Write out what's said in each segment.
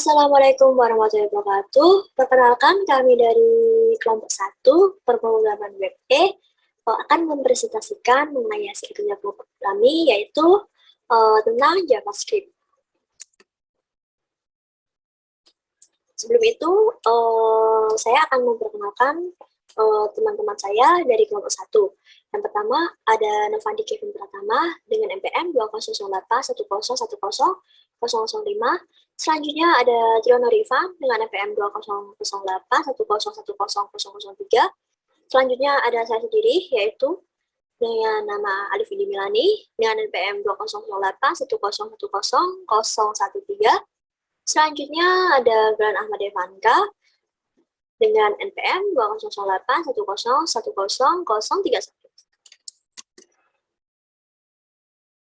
Assalamualaikum warahmatullahi wabarakatuh. Perkenalkan kami dari kelompok 1 Pemrograman Web akan mempresentasikan mengenai hasil kerja kelompok kami, yaitu tentang JavaScript. Sebelum itu, saya akan memperkenalkan teman-teman saya dari kelompok 1. Yang pertama ada Novandi Kevin Pratama dengan NPM 200810101005. Selanjutnya ada Triyono Riva dengan NPM 200810101003. Selanjutnya ada saya sendiri, yaitu dengan nama Alif Indi Milani dengan NPM 200810101013. Selanjutnya ada Glenn Ahmad Evanka dengan NPM 200810101031.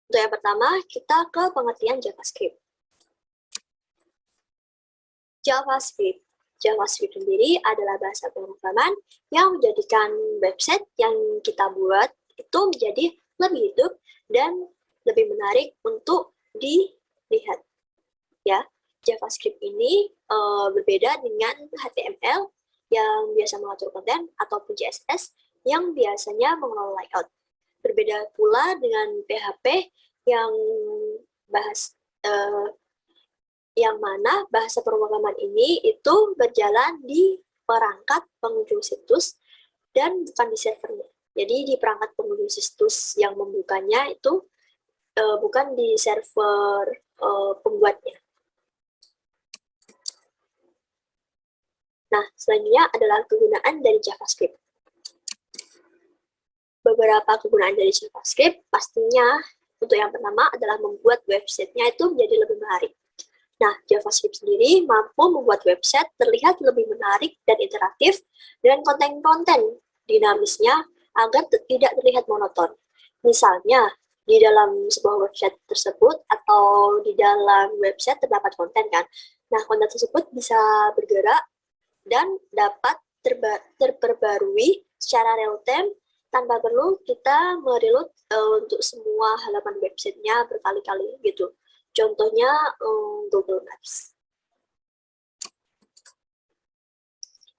Untuk yang pertama, kita ke pengertian JavaScript. JavaScript sendiri adalah bahasa pemrograman yang menjadikan website yang kita buat itu menjadi lebih hidup dan lebih menarik untuk dilihat. Ya, JavaScript ini berbeda dengan HTML yang biasa mengatur konten ataupun CSS yang biasanya mengelola layout. Berbeda pula dengan PHP yang mana bahasa pemrograman ini itu berjalan di perangkat pengunjung situs dan bukan di servernya. Jadi di perangkat pengunjung situs yang membukanya itu bukan di server pembuatnya. Nah, selanjutnya adalah kegunaan dari JavaScript. Beberapa kegunaan dari JavaScript pastinya untuk yang pertama adalah membuat websitenya itu menjadi lebih menarik. Nah, JavaScript sendiri mampu membuat website terlihat lebih menarik dan interaktif dengan konten-konten dinamisnya agar tidak terlihat monoton. Misalnya, di dalam sebuah website tersebut atau di dalam website terdapat konten kan. Nah, konten tersebut bisa bergerak dan dapat terperbarui secara real-time tanpa perlu kita mereload untuk semua halaman websitenya berkali-kali gitu. Contohnya Google Maps.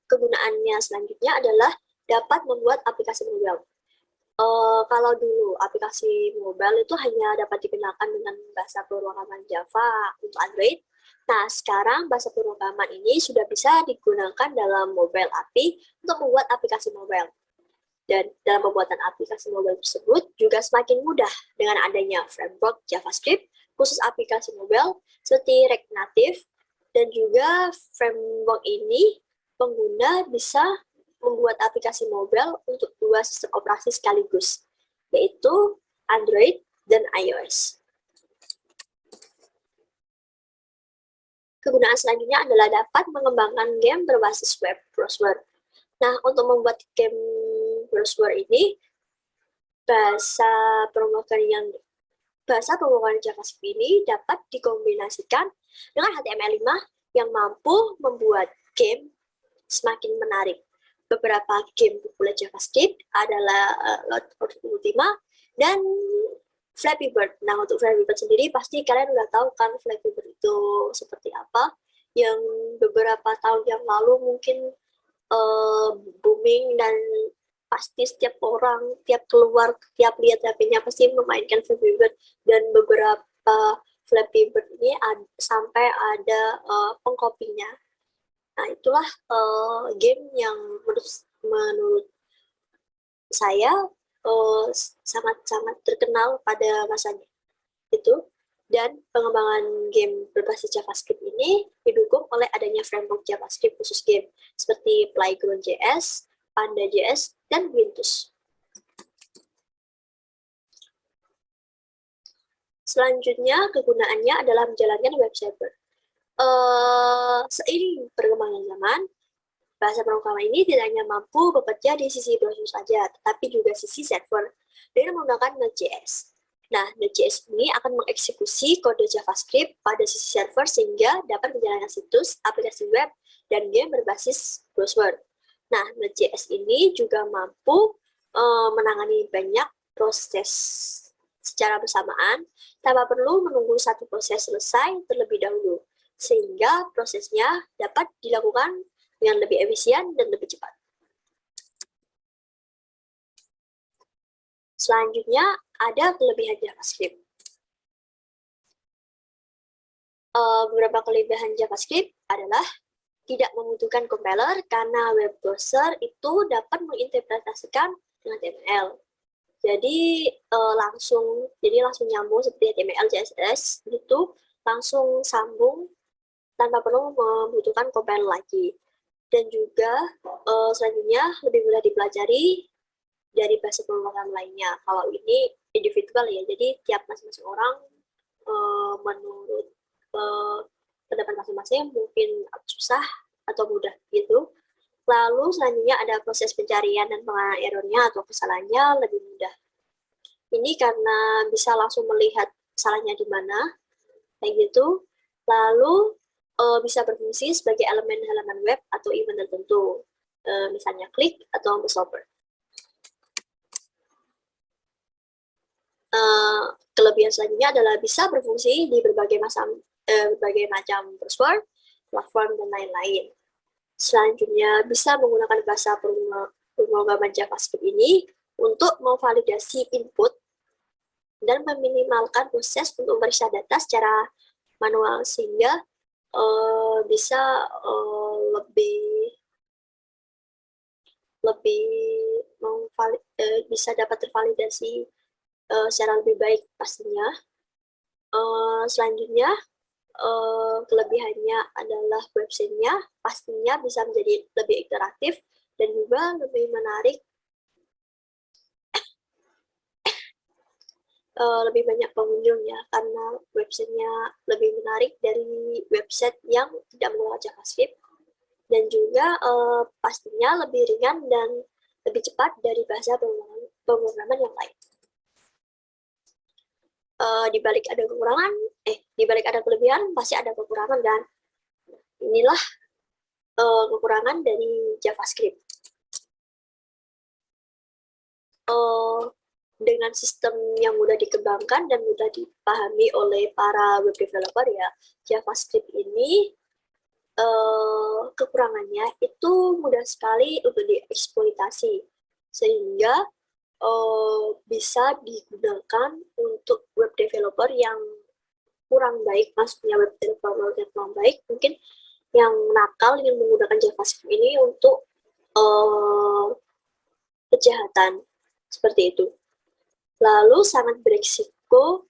Kegunaannya selanjutnya adalah dapat membuat aplikasi mobile. Kalau dulu aplikasi mobile itu hanya dapat digunakan dengan bahasa pemrograman Java untuk Android. Nah, sekarang bahasa pemrograman ini sudah bisa digunakan dalam mobile API untuk membuat aplikasi mobile. Dan dalam pembuatan aplikasi mobile tersebut juga semakin mudah dengan adanya framework JavaScript khusus aplikasi mobile seperti React Native, dan juga framework ini pengguna bisa membuat aplikasi mobile untuk dua sistem operasi sekaligus, yaitu Android dan iOS. Kegunaan selanjutnya adalah dapat mengembangkan game berbasis web browser. Nah, untuk membuat game browser ini, bahasa pemrograman JavaScript ini dapat dikombinasikan dengan HTML5 yang mampu membuat game semakin menarik. Beberapa game populer JavaScript adalah Loadout Ultima dan Flappy Bird. Nah, untuk Flappy Bird sendiri pasti kalian udah tahu kan Flappy Bird itu seperti apa, yang beberapa tahun yang lalu mungkin booming, dan pasti setiap orang, tiap keluar, tiap lihat HP-nya pasti memainkan Flappy Bird, dan beberapa Flappy Bird ini sampai ada pengkopinya. Nah, itulah game yang menurut saya sangat-sangat terkenal pada masanya itu. Dan pengembangan game berbasis JavaScript ini didukung oleh adanya framework JavaScript khusus game seperti Playground.js, Panda.js, dan Windows. Selanjutnya, kegunaannya adalah menjalankan web server. Seiring perkembangan zaman, bahasa pemrograman ini tidak hanya mampu bekerja di sisi browser saja, tetapi juga sisi server dengan menggunakan Node.js. Nah, Node.js ini akan mengeksekusi kode JavaScript pada sisi server sehingga dapat menjalankan situs, aplikasi web, dan game berbasis browser. Nah, Node.js ini juga mampu menangani banyak proses secara bersamaan tanpa perlu menunggu satu proses selesai terlebih dahulu. sehingga prosesnya dapat dilakukan dengan lebih efisien dan lebih cepat. Selanjutnya, ada kelebihan JavaScript. Beberapa kelebihan JavaScript adalah tidak membutuhkan compiler karena web browser itu dapat menginterpretasikan dengan HTML. Jadi langsung nyambung seperti HTML, CSS gitu, langsung sambung tanpa perlu membutuhkan compiler lagi. Dan juga selanjutnya lebih mudah dipelajari dari bahasa pemrograman lainnya. Kalau ini individual ya, jadi tiap masing-masing orang menurut pendapat masing-masing mungkin susah atau mudah gitu. Lalu selanjutnya ada proses pencarian dan penanganan errornya atau kesalahannya lebih mudah. Ini karena bisa langsung melihat salahnya di mana, kayak gitu. Lalu bisa berfungsi sebagai elemen halaman web atau event tertentu, misalnya klik atau stopper. Kelebihan selanjutnya adalah bisa berfungsi di berbagai macam browser, platform, dan lain-lain. Selanjutnya, bisa menggunakan bahasa pemrograman JavaScript ini untuk memvalidasi input dan meminimalkan proses untuk memeriksa data secara manual, sehingga bisa bisa dapat tervalidasi secara lebih baik pastinya. Selanjutnya, kelebihannya adalah websitenya pastinya bisa menjadi lebih interaktif dan juga lebih menarik, lebih banyak pengunjungnya karena websitenya lebih menarik dari website yang tidak menggunakan JavaScript, dan juga pastinya lebih ringan dan lebih cepat dari bahasa pemrograman yang lain. Di balik ada kelebihan pasti ada kekurangan, dan inilah kekurangan dari JavaScript. Dengan sistem yang mudah dikembangkan dan mudah dipahami oleh para web developer ya, JavaScript ini kekurangannya itu mudah sekali untuk dieksploitasi, sehingga bisa digunakan untuk web developer yang kurang baik, maksudnya web developer yang kurang baik, mungkin yang nakal ingin menggunakan JavaScript ini untuk kejahatan, seperti itu. Lalu sangat berisiko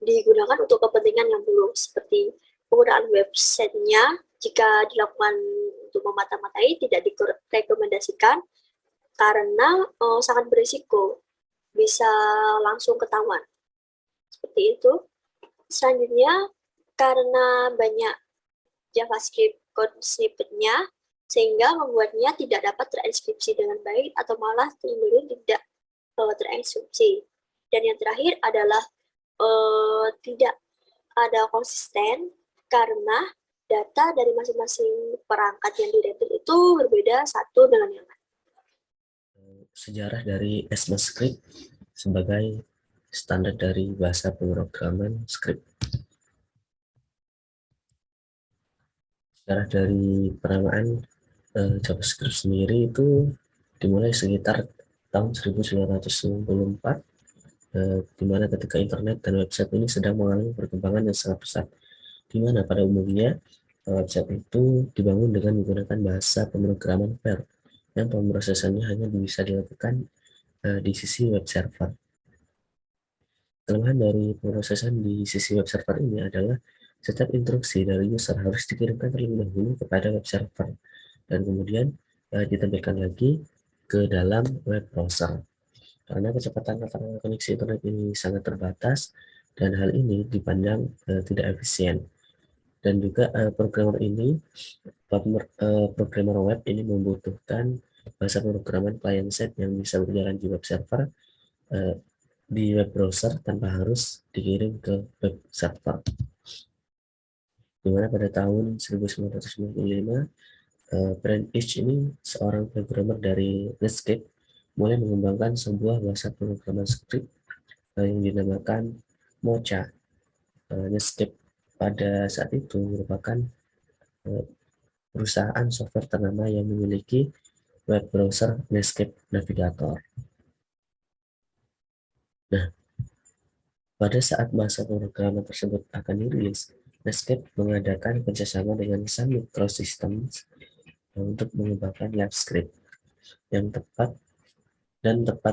digunakan untuk kepentingan yang buruk, seperti penggunaan websitenya jika dilakukan untuk memata-matai tidak direkomendasikan karena sangat berisiko, bisa langsung ketahuan. Seperti itu. Selanjutnya, karena banyak JavaScript code snippet-nya, sehingga membuatnya tidak dapat terenkripsi dengan baik atau malah cenderung tidak terenkripsi. Dan yang terakhir adalah tidak ada konsisten karena data dari masing-masing perangkat yang diretur itu berbeda satu dengan yang lain. Sejarah dari ECMAScript sebagai standar dari bahasa pemrograman script. Sejarah dari penamaan JavaScript sendiri itu dimulai sekitar tahun 1994, di mana ketika internet dan website ini sedang mengalami perkembangan yang sangat pesat, di mana pada umumnya website itu dibangun dengan menggunakan bahasa pemrograman Perl, yang pemrosesannya hanya bisa dilakukan di sisi web server. Kelemahan dari pemrosesan di sisi web server ini adalah setiap instruksi dari user harus dikirimkan terlebih dahulu kepada web server dan kemudian ditampilkan lagi ke dalam web browser. Karena kecepatan koneksi internet ini sangat terbatas dan hal ini dipandang tidak efisien. Dan juga programmer web ini membutuhkan bahasa pemrograman client-side yang bisa berjalan di web server, di web browser tanpa harus dikirim ke web server. Dimana pada tahun 1995, Brent Each ini seorang programmer dari Netscape mulai mengembangkan sebuah bahasa pemrograman script yang dinamakan Mocha, Netscape pada saat itu merupakan perusahaan software ternama yang memiliki web browser Netscape Navigator. Nah, pada saat masa pemrograman tersebut akan dirilis, Netscape mengadakan kerjasama dengan Sun Microsystems untuk mengembangkan LiveScript yang tepat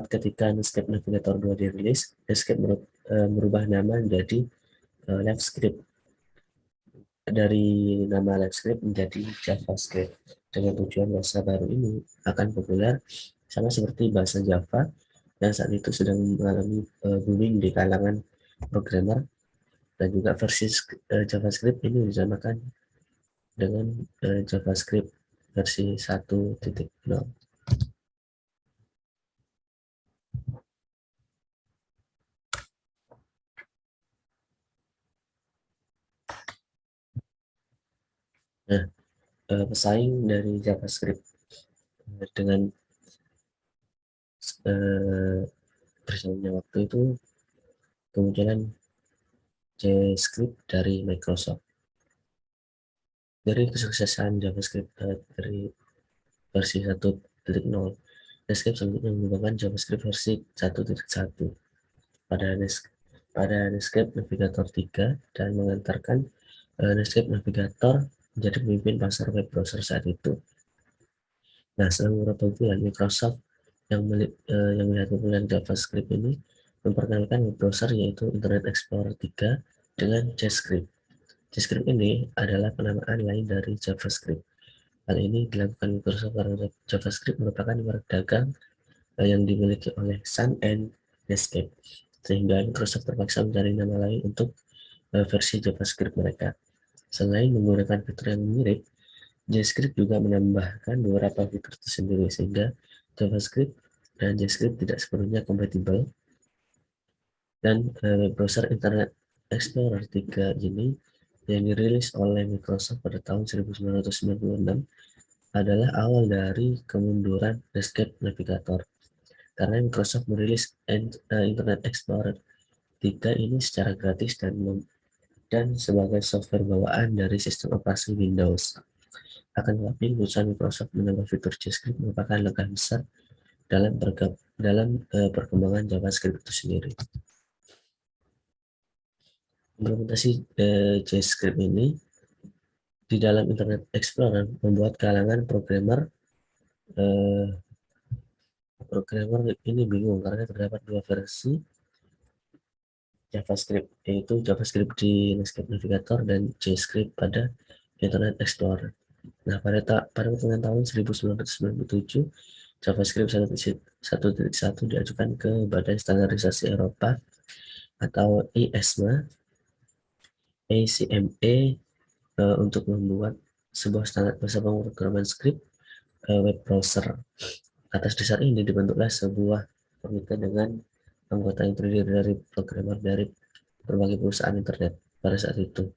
ketika Netscape Navigator 2 dirilis, Netscape merubah nama menjadi LiveScript dari nama LiveScript menjadi JavaScript dengan tujuan bahasa baru ini akan populer sama seperti bahasa Java yang saat itu sedang mengalami booming di kalangan programmer, dan juga versi JavaScript ini dinamakan dengan JavaScript versi 1.0. Nah, pesaing dari JavaScript dengan berjalannya waktu itu kemunculan JavaScript dari Microsoft. Dari kesuksesan JavaScript dari versi 1.0, Netscape selanjutnya mengembangkan JavaScript versi 1.1 pada Netscape Navigator 3 dan mengantarkan Netscape Navigator menjadi pemimpin pasar web browser saat itu. Nah, setelah beberapa bulan, Microsoft yang melihat keunggulan JavaScript ini memperkenalkan web browser yaitu Internet Explorer 3 dengan JavaScript. JavaScript ini adalah penamaan lain dari JavaScript. Hal ini dilakukan Microsoft karena JavaScript merupakan merek dagang yang dimiliki oleh Sun and Netscape, sehingga Microsoft terpaksa mencari nama lain untuk versi JavaScript mereka. Selain menggunakan fitur yang mirip, JavaScript juga menambahkan beberapa fitur tersendiri sehingga JavaScript dan JavaScript tidak sepenuhnya kompatibel. Dan browser Internet Explorer 3 ini yang dirilis oleh Microsoft pada tahun 1996 adalah awal dari kemunduran Netscape Navigator, karena Microsoft merilis Internet Explorer 3 ini secara gratis dan sebagai software bawaan dari sistem operasi Windows. Akan tetapi, keputusan Microsoft menambah fitur JavaScript merupakan langkah besar dalam perkembangan JavaScript itu sendiri. Implementasi JavaScript ini di dalam Internet Explorer membuat kalangan programmer ini bingung karena terdapat dua versi JavaScript, yaitu JavaScript di Netscape Navigator dan JavaScript pada Internet Explorer. Nah, pada pertengahan tahun 1997, JavaScript 1.1 diajukan ke Badan Standarisasi Eropa atau ACMA untuk membuat sebuah standar bahasa pemrograman script web browser. Atas dasar ini dibentuklah sebuah komite dengan anggota yang terdiri dari programmer dari berbagai perusahaan internet pada saat itu,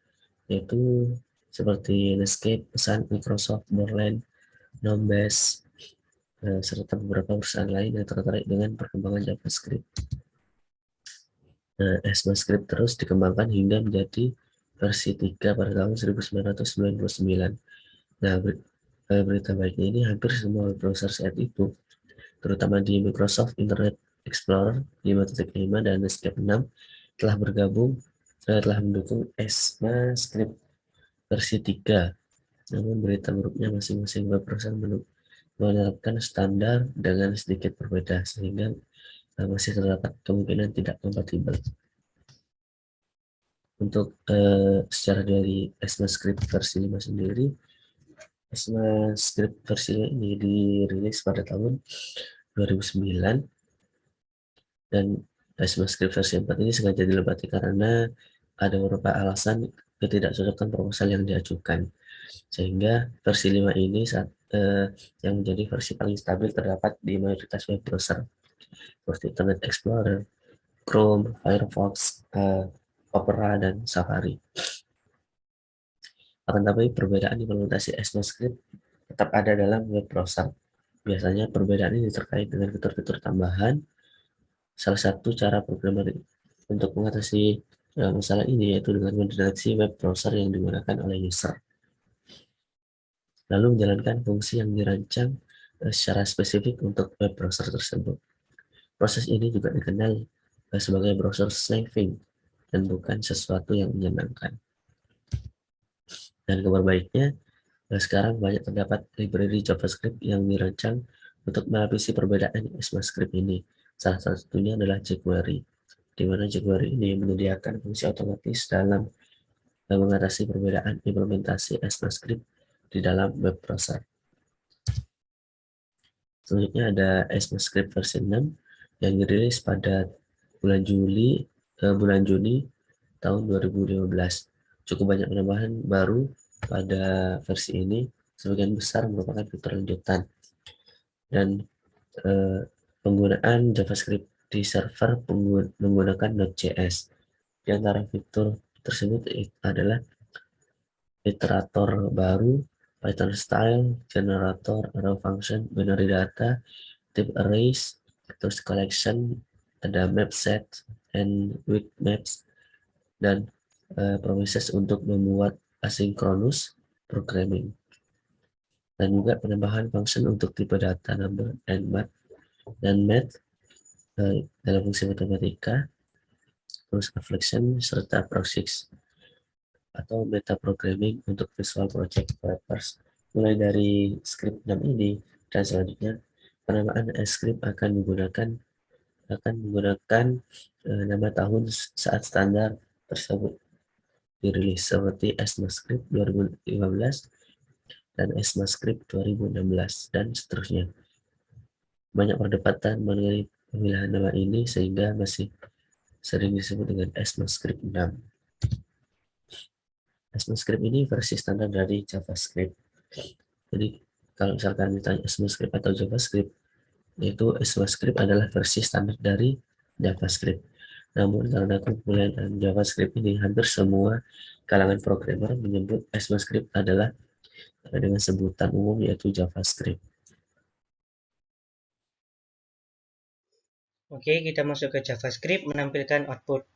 yaitu seperti Netscape, Sun, Microsoft, Borland, Numbase, serta beberapa perusahaan lain yang tertarik dengan perkembangan JavaScript. ECMAScript terus dikembangkan hingga menjadi versi 3 pada tahun 1999. Nah, berita baiknya ini hampir semua browser saat itu, terutama di Microsoft Internet Explorer 5.5 dan Netscape 6, telah mendukung ECMAScript versi 3. Namun berita buruknya masing-masing web browser menerapkan standar dengan sedikit berbeda, sehingga masih terdapat kemungkinan tidak kompatibel. Untuk secara dari ECMAScript versi 5 sendiri, ECMAScript versi ini dirilis pada tahun 2009, dan ECMAScript versi 4 ini sengaja dilewati karena ada beberapa alasan ketidakcocokan proposal yang diajukan, sehingga versi 5 ini yang menjadi versi paling stabil terdapat di mayoritas web browser seperti Internet Explorer, Chrome, Firefox, Opera, dan Safari. Akan tetapi perbedaan implementasi ECMAScript tetap ada dalam web browser. Biasanya perbedaan ini terkait dengan fitur-fitur tambahan. Salah satu cara programmer untuk mengatasi masalah ini, yaitu dengan mendeteksi web browser yang digunakan oleh user, lalu menjalankan fungsi yang dirancang secara spesifik untuk web browser tersebut. Proses ini juga dikenal sebagai browser sniffing dan bukan sesuatu yang menyenangkan. Dan kabar baiknya, sekarang banyak terdapat library JavaScript yang dirancang untuk melapisi perbedaan ECMAScript ini. Salah satunya adalah jQuery, di mana jQuery ini menyediakan fungsi otomatis dalam mengatasi perbedaan implementasi ECMAScript di dalam web browser. Selanjutnya ada ECMAScript versi 6 yang dirilis pada bulan Juni tahun 2015. Cukup banyak penambahan baru pada versi ini, sebagian besar merupakan fitur lanjutan. Dan penggunaan JavaScript di server menggunakan Node.js. Di antara fitur tersebut adalah iterator baru, Python style, generator, arrow function, binary data, type arrays, terus collection, ada map set, and with maps, dan promises untuk membuat asynchronous programming. Dan juga penambahan function untuk tipe data, number, and math, dan math dalam fungsi matematika, terus reflection, serta proxies atau metaprogramming untuk visual project developers. Mulai dari script 6 ini dan selanjutnya, penamaan script akan menggunakan nama tahun saat standar tersebut dirilis, seperti ECMAScript 2015 dan ECMAScript 2016 dan seterusnya. Banyak perdebatan mengenai pemilihan nama ini sehingga masih sering disebut dengan ECMAScript 6. ECMAScript ini versi standar dari JavaScript. Jadi kalau misalkan ditanya ECMAScript atau JavaScript, yaitu ECMAScript adalah versi standar dari JavaScript. Namun karena kemudian JavaScript ini, hampir semua kalangan programmer menyebut ECMAScript adalah dengan sebutan umum, yaitu JavaScript. Oke, kita masuk ke JavaScript, menampilkan output.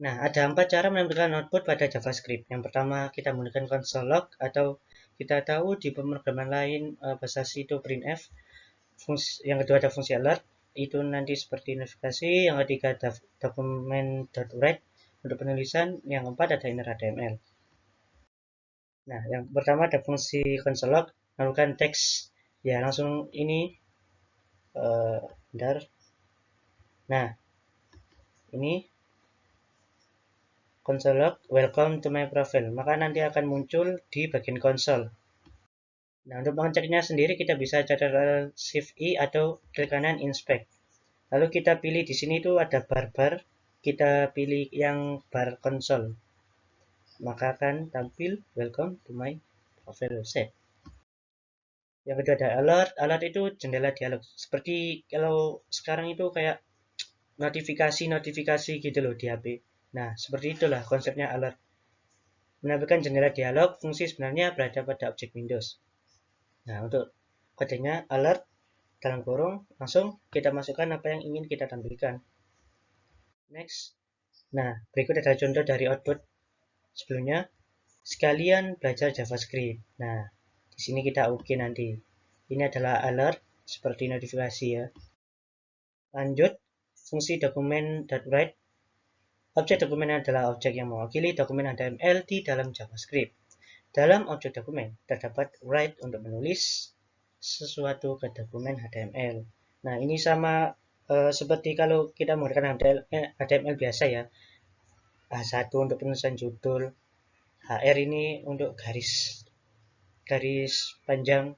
Nah, ada 4 cara menampilkan output pada JavaScript. Yang pertama, kita menggunakan console log, atau kita tahu di pemrograman lain bahasa C itu printf. Yang kedua ada fungsi alert, itu nanti seperti notifikasi. Yang ketiga ada document.write untuk penulisan. Yang keempat ada inner HTML. Nah, yang pertama ada fungsi console log, melakukan teks. Ya, langsung ini. Bentar. Nah, ini console log welcome to my profile, maka nanti akan muncul di bagian konsol. Nah, untuk mengeceknya sendiri kita bisa Ctrl Shift I atau klik kanan inspect. Lalu kita pilih di sini itu ada bar-bar, kita pilih yang bar konsol, maka akan tampil welcome to my profile website. Yang kedua ada alert itu jendela dialog. Seperti kalau sekarang itu kayak notifikasi gitu loh di HP. Nah, seperti itulah konsepnya alert. Menampilkan jendela dialog, fungsi sebenarnya berada pada objek Windows. Nah, untuk kodenya alert dalam kurung, langsung kita masukkan apa yang ingin kita tampilkan. Next. Nah, berikut ada contoh dari output sebelumnya. Sekalian belajar JavaScript. Nah, di sini kita OK nanti. Ini adalah alert seperti notifikasi ya. Lanjut, fungsi document.write. Objek dokumen adalah objek yang mewakili dokumen HTML di dalam JavaScript. Dalam objek dokumen terdapat write untuk menulis sesuatu ke dokumen HTML. Nah, ini sama seperti kalau kita menggunakan HTML biasa ya. H1 untuk penulisan judul, HR ini untuk garis panjang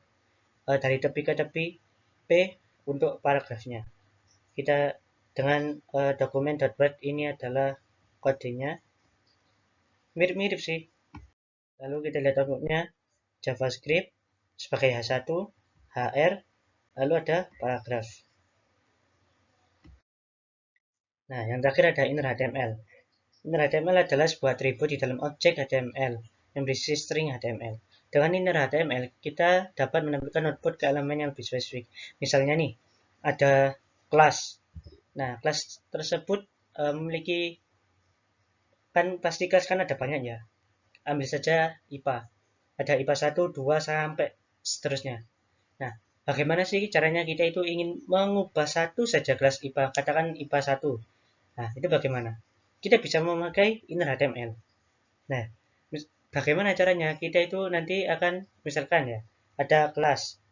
dari tepi ke tepi, P untuk paragrafnya. Kita dengan dokumen.write ini adalah kodenya mirip-mirip sih. Lalu kita lihat outputnya JavaScript sebagai H1, HR, lalu ada paragraf. Nah, yang terakhir ada inner HTML. Inner HTML adalah sebuah atribut di dalam objek HTML yang berisi string HTML. Dengan inner HTML, kita dapat menampilkan output ke elemen yang lebih spesifik. Misalnya nih, ada kelas. Nah, kelas tersebut memiliki kan pasti kelas kan ada banyak ya. Ambil saja IPA. Ada IPA 1, 2, sampai seterusnya. Nah, bagaimana sih caranya kita itu ingin mengubah satu saja kelas IPA, katakan IPA 1. Nah, itu bagaimana? Kita bisa memakai inner HTML. Nah, bagaimana caranya? Kita itu nanti akan, misalkan ya, ada kelas.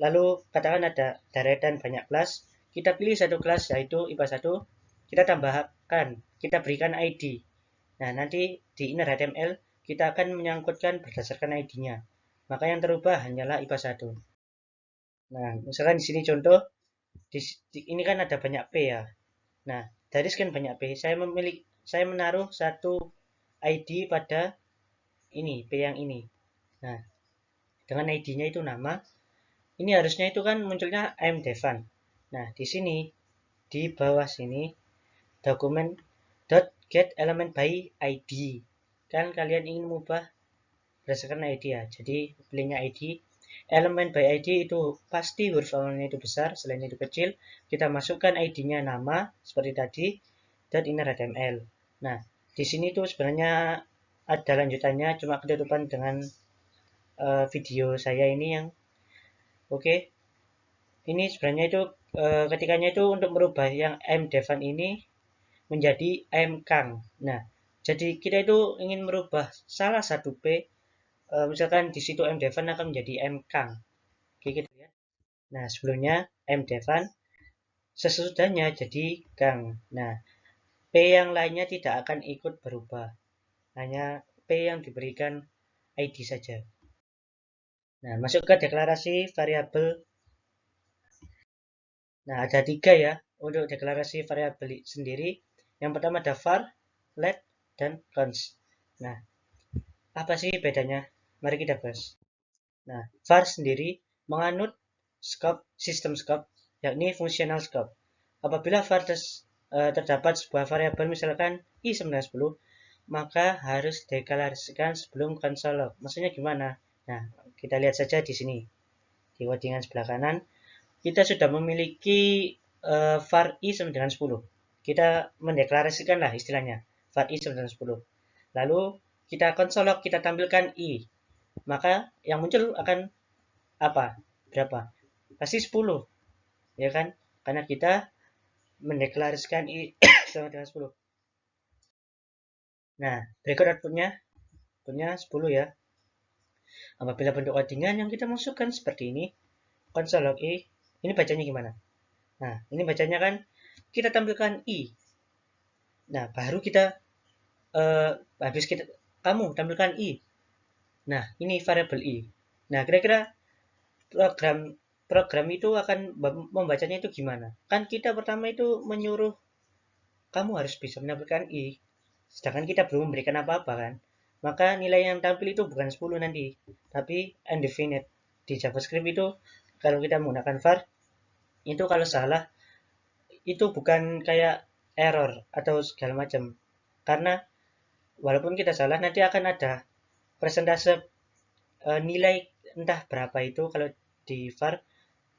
Lalu katakan ada deretan banyak kelas. Kita pilih satu kelas, yaitu IPA 1. Kita tambahkan, kita berikan ID. Nah, nanti di inner HTML, kita akan menyangkutkan berdasarkan ID-nya. Maka yang terubah hanyalah IPA 1. Nah, misalkan di sini contoh, ini kan ada banyak P ya. Nah, dari sekian banyak P, saya menaruh satu ID pada ini, P yang ini. Nah, dengan ID-nya itu nama, ini harusnya itu kan munculnya I'm Devan. Nah, di sini, di bawah sini, dokumen .get element by ID. Kan kalian ingin mengubah berdasarkan ID ya. Jadi, pilihnya ID. Elemen by ID itu pasti huruf awalnya itu besar, selain itu kecil. Kita masukkan ID-nya nama, seperti tadi, dan inner HTML. Nah, di sini tuh sebenarnya ada lanjutannya, cuma ketutupan dengan video saya ini yang oke. Ini sebenarnya itu ketikanya itu untuk merubah yang M Devan ini menjadi M Kang. Nah, jadi kita itu ingin merubah salah satu P, misalkan di situ M Devan akan menjadi M Kang. Oke, kita lihat. Nah, sebelumnya M Devan, sesudahnya jadi Kang. Nah, P yang lainnya tidak akan ikut berubah. Hanya P yang diberikan ID saja. Nah, masuk ke deklarasi variabel. Nah, ada 3 ya untuk deklarasi variabel sendiri. Yang pertama ada var, let, dan const. Nah, apa sih bedanya? Mari kita bahas. Nah, var sendiri menganut scope, sistem scope, yakni functional scope. Apabila var terdapat sebuah variabel misalkan i910, maka harus deklarasikan sebelum console log. Maksudnya gimana? Nah, kita lihat saja di sini. Di codingan sebelah kanan, kita sudah memiliki var i sama dengan 10. Kita mendeklarasikan lah istilahnya var i sama dengan 10. Lalu kita console log, kita tampilkan i. Maka yang muncul akan apa? Berapa? Pasti 10. Ya kan? Karena kita mendeklarasikan i sama dengan 10. Nah, berikut outputnya. Outputnya 10 ya. Apabila bentuk codingan yang kita masukkan seperti ini, console log i, ini bacanya gimana? Nah, ini bacanya kan kita tampilkan i. Nah, baru kita habis kamu tampilkan i. Nah, ini variabel i. Nah, kira-kira program itu akan membacanya itu gimana? Kan kita pertama itu menyuruh kamu harus bisa menampilkan i, sedangkan kita belum memberikan apa-apa kan? Maka nilai yang tampil itu bukan 10 nanti, tapi undefined. Di JavaScript itu kalau kita menggunakan var, itu kalau salah itu bukan kayak error atau segala macam. Karena walaupun kita salah nanti akan ada persentase nilai entah berapa itu kalau di var,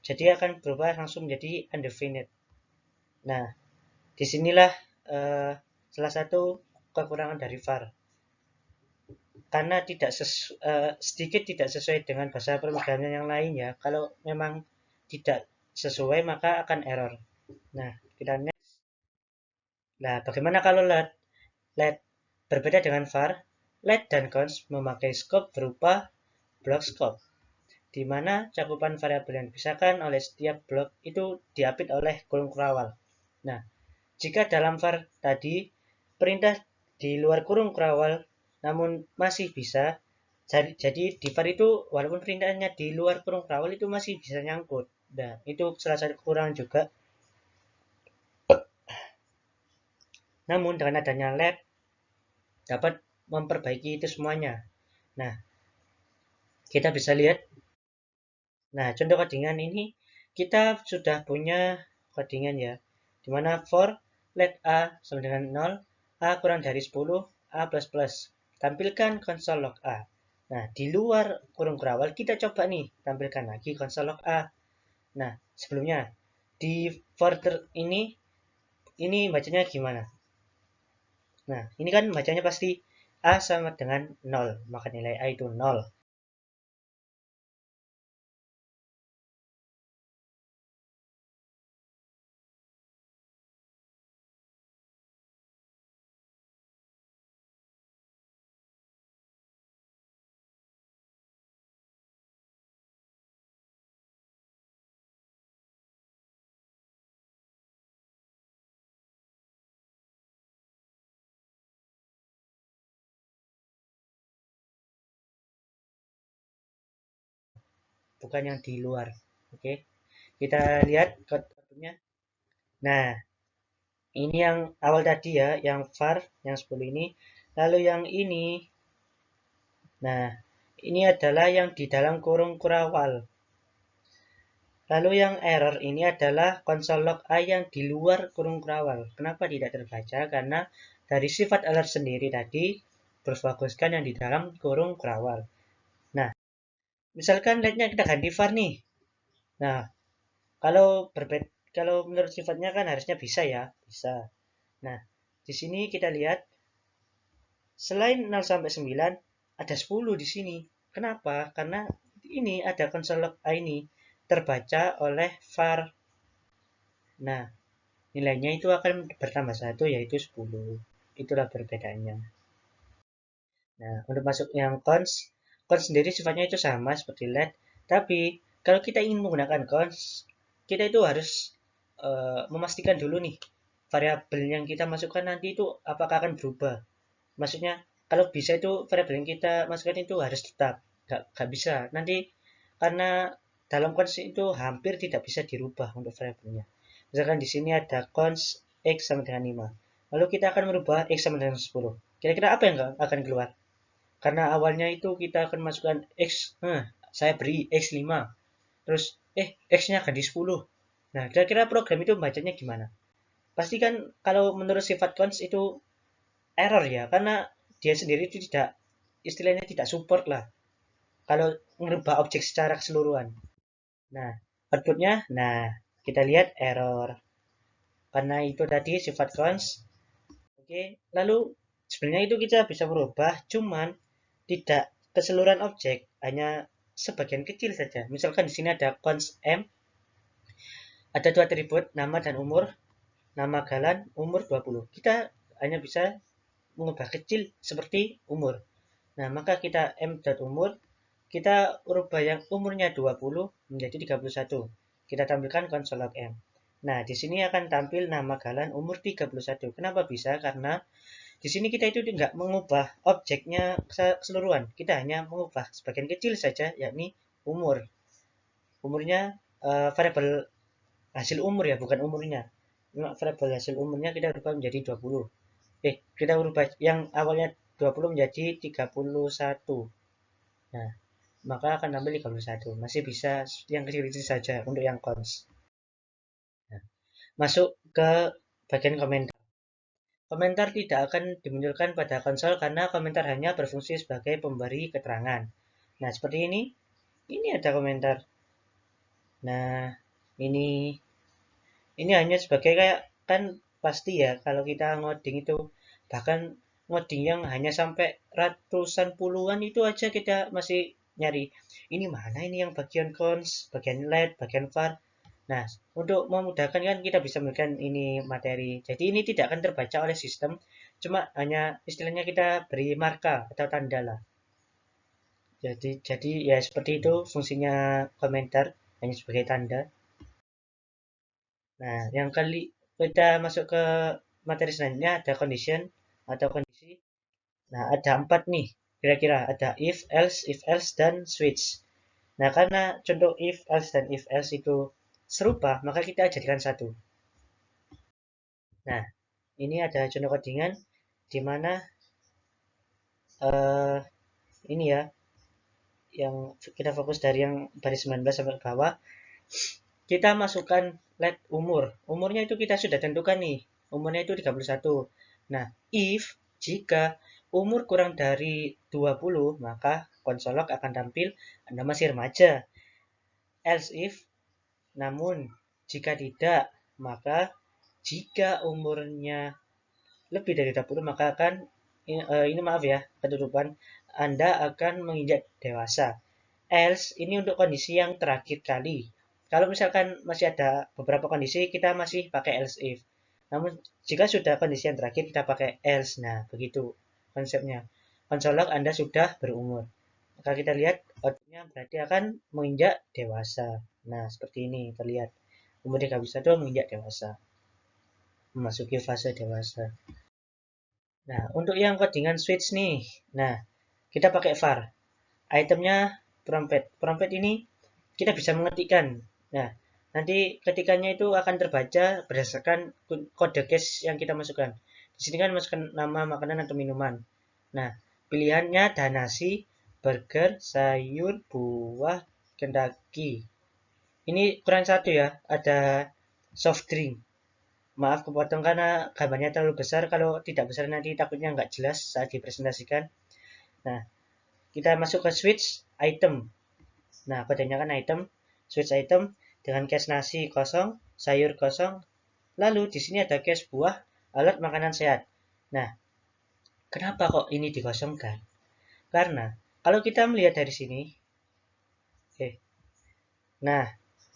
jadi akan berubah langsung menjadi undefined. Nah, disinilah salah satu kekurangan dari var, karena sedikit tidak sesuai dengan bahasa pemrograman yang lain ya. Kalau memang tidak sesuai maka akan error. Nah, kita next. Nah, bagaimana kalau let? Let berbeda dengan var, let dan const memakai scope berupa block scope, di mana cakupan variabel yang dipisahkan oleh setiap blok itu diapit oleh kurung kurawal. Nah, jika dalam var tadi perintah di luar kurung kurawal namun masih bisa, jadi di var itu walaupun perintahnya di luar kurung kurawal itu masih bisa nyangkut. Nah, itu salah satu kekurangan juga. Namun dengan adanya let dapat memperbaiki itu semuanya. Nah, kita bisa lihat. Nah, contoh codingan ini kita sudah punya codingan ya, dimana for let a sama dengan 0, a kurang dari 10, a plus plus. Tampilkan console log a. Nah, di luar kurung kurawal kita coba nih tampilkan lagi console log a. Nah, sebelumnya di for ini bacanya gimana? Nah, ini kan bacanya pasti A sama dengan 0, maka nilai A itu 0. Bukan yang di luar. Oke, kita lihat outputnya. Nah, ini yang awal tadi ya, yang var, yang 10 ini. Lalu yang ini, nah, ini adalah yang di dalam kurung kurawal. Lalu yang error ini adalah konsol log A yang di luar kurung kurawal. Kenapa tidak terbaca? Karena dari sifat alert sendiri tadi, Bruce baguskan yang di dalam kurung kurawal. Nah, misalkan LED-nya kita ganti var nih. Nah, kalau menurut sifatnya kan harusnya bisa ya, bisa. Nah, di sini kita lihat selain 0 sampai 9 ada 10 di sini. Kenapa? Karena ini ada konsol log A ini terbaca oleh var. Nah, nilainya itu akan bertambah 1 yaitu 10. Itulah perbedaannya. Nah, untuk masuk yang cons sendiri sifatnya itu sama seperti LED, tapi kalau kita ingin menggunakan cons, kita itu harus memastikan dulu nih variabel yang kita masukkan nanti itu apakah akan berubah. Maksudnya kalau bisa itu variabel yang kita masukkan itu harus tetap, nggak bisa nanti karena dalam cons itu hampir tidak bisa dirubah untuk variabelnya. Misalkan di sini ada cons x sama dengan 5, lalu kita akan merubah x sama dengan 10. Kira-kira apa yang akan keluar? Karena awalnya itu kita akan masukkan x, saya beri x 5, terus x-nya ganti 10. Nah, kira-kira program itu bacanya gimana? Pasti kan kalau menurut sifat cons itu error ya, karena dia sendiri itu tidak, istilahnya tidak support lah kalau merubah objek secara keseluruhan. Nah, outputnya, nah kita lihat error karena itu tadi sifat cons. Oke, lalu sebenarnya itu kita bisa merubah, cuman tidak keseluruhan objek, hanya sebagian kecil saja. Misalkan di sini ada cons m, ada dua atribut nama dan umur, nama galan, umur 20. Kita hanya bisa mengubah kecil seperti umur. Nah, maka kita m.umur, kita ubah yang umurnya 20 menjadi 31. Kita tampilkan konsol log m. Nah, di sini akan tampil nama galan umur 31. Kenapa bisa? Karena di sini kita itu tidak mengubah objeknya keseluruhan. Kita hanya mengubah sebagian kecil saja, yakni umur. Umurnya variabel hasil umur ya, bukan umurnya. Variabel hasil umurnya kita ubah menjadi 20. Kita ubah yang awalnya 20 menjadi 31. Nah, maka akan tampil 31. Masih bisa yang kecil-kecil saja untuk yang cons. Nah, masuk ke bagian komentar. Komentar tidak akan dimunculkan pada konsol karena komentar hanya berfungsi sebagai pemberi keterangan. Nah, seperti ini. Ini ada komentar. Nah, ini hanya sebagai kayak, kan pasti ya kalau kita ngoding itu, bahkan ngoding yang hanya sampai ratusan puluhan itu aja kita masih nyari. Ini mana ini yang bagian cons, bagian LED, bagian var. Nah, untuk memudahkan kan kita bisa memberikan ini materi. Jadi ini tidak akan terbaca oleh sistem, cuma hanya istilahnya kita beri marka atau tanda lah. Jadi ya seperti itu fungsinya komentar, hanya sebagai tanda. Nah, yang kali kita masuk ke materi selanjutnya ada condition atau kondisi. Nah, ada 4 nih. Kira-kira ada if else, dan switch. Nah, karena contoh if else dan if else itu serupa, maka kita jadikan satu. Nah, ini ada contoh codingan di mana eh, ini ya, yang kita fokus dari yang baris 19 sampai ke bawah. Kita masukkan let umur. Umurnya itu kita sudah tentukan nih. Umurnya itu 31. Nah, if jika umur kurang dari 20, maka konsol log akan tampil Anda masih remaja. Else if, namun jika tidak, maka jika umurnya lebih dari 20, maka akan ini maaf ya, ketutupan, Anda akan menginjak dewasa. Else ini untuk kondisi yang terakhir kali. Kalau misalkan masih ada beberapa kondisi, kita masih pakai else if. Namun jika sudah kondisi yang terakhir, kita pakai else. Nah, begitu konsepnya. Mencolok Anda sudah berumur. Maka kita lihat outputnya berarti akan menginjak dewasa. Nah, seperti ini terlihat. Umur 31 menginjak dewasa. Memasuki fase dewasa. Nah, untuk yang codingan switch nih. Nah, kita pakai var. Itemnya trompet. Trompet ini kita bisa mengetikkan. Nah, nanti ketikannya itu akan terbaca berdasarkan kode case yang kita masukkan. Di sini kan masukkan nama makanan atau minuman. Nah, pilihannya ada nasi, burger, sayur, buah, Kentucky. Ini kurang satu ya, ada soft drink. Maaf kepotong karena gambarnya terlalu besar. Kalau tidak besar nanti takutnya nggak jelas saat dipresentasikan. Nah, kita masuk ke switch item. Nah, kodenya kan item, switch item dengan case nasi kosong, sayur kosong. Lalu di sini ada case buah, alert makanan sehat. Nah, kenapa kok ini dikosongkan? Karena kalau kita melihat dari sini, nah,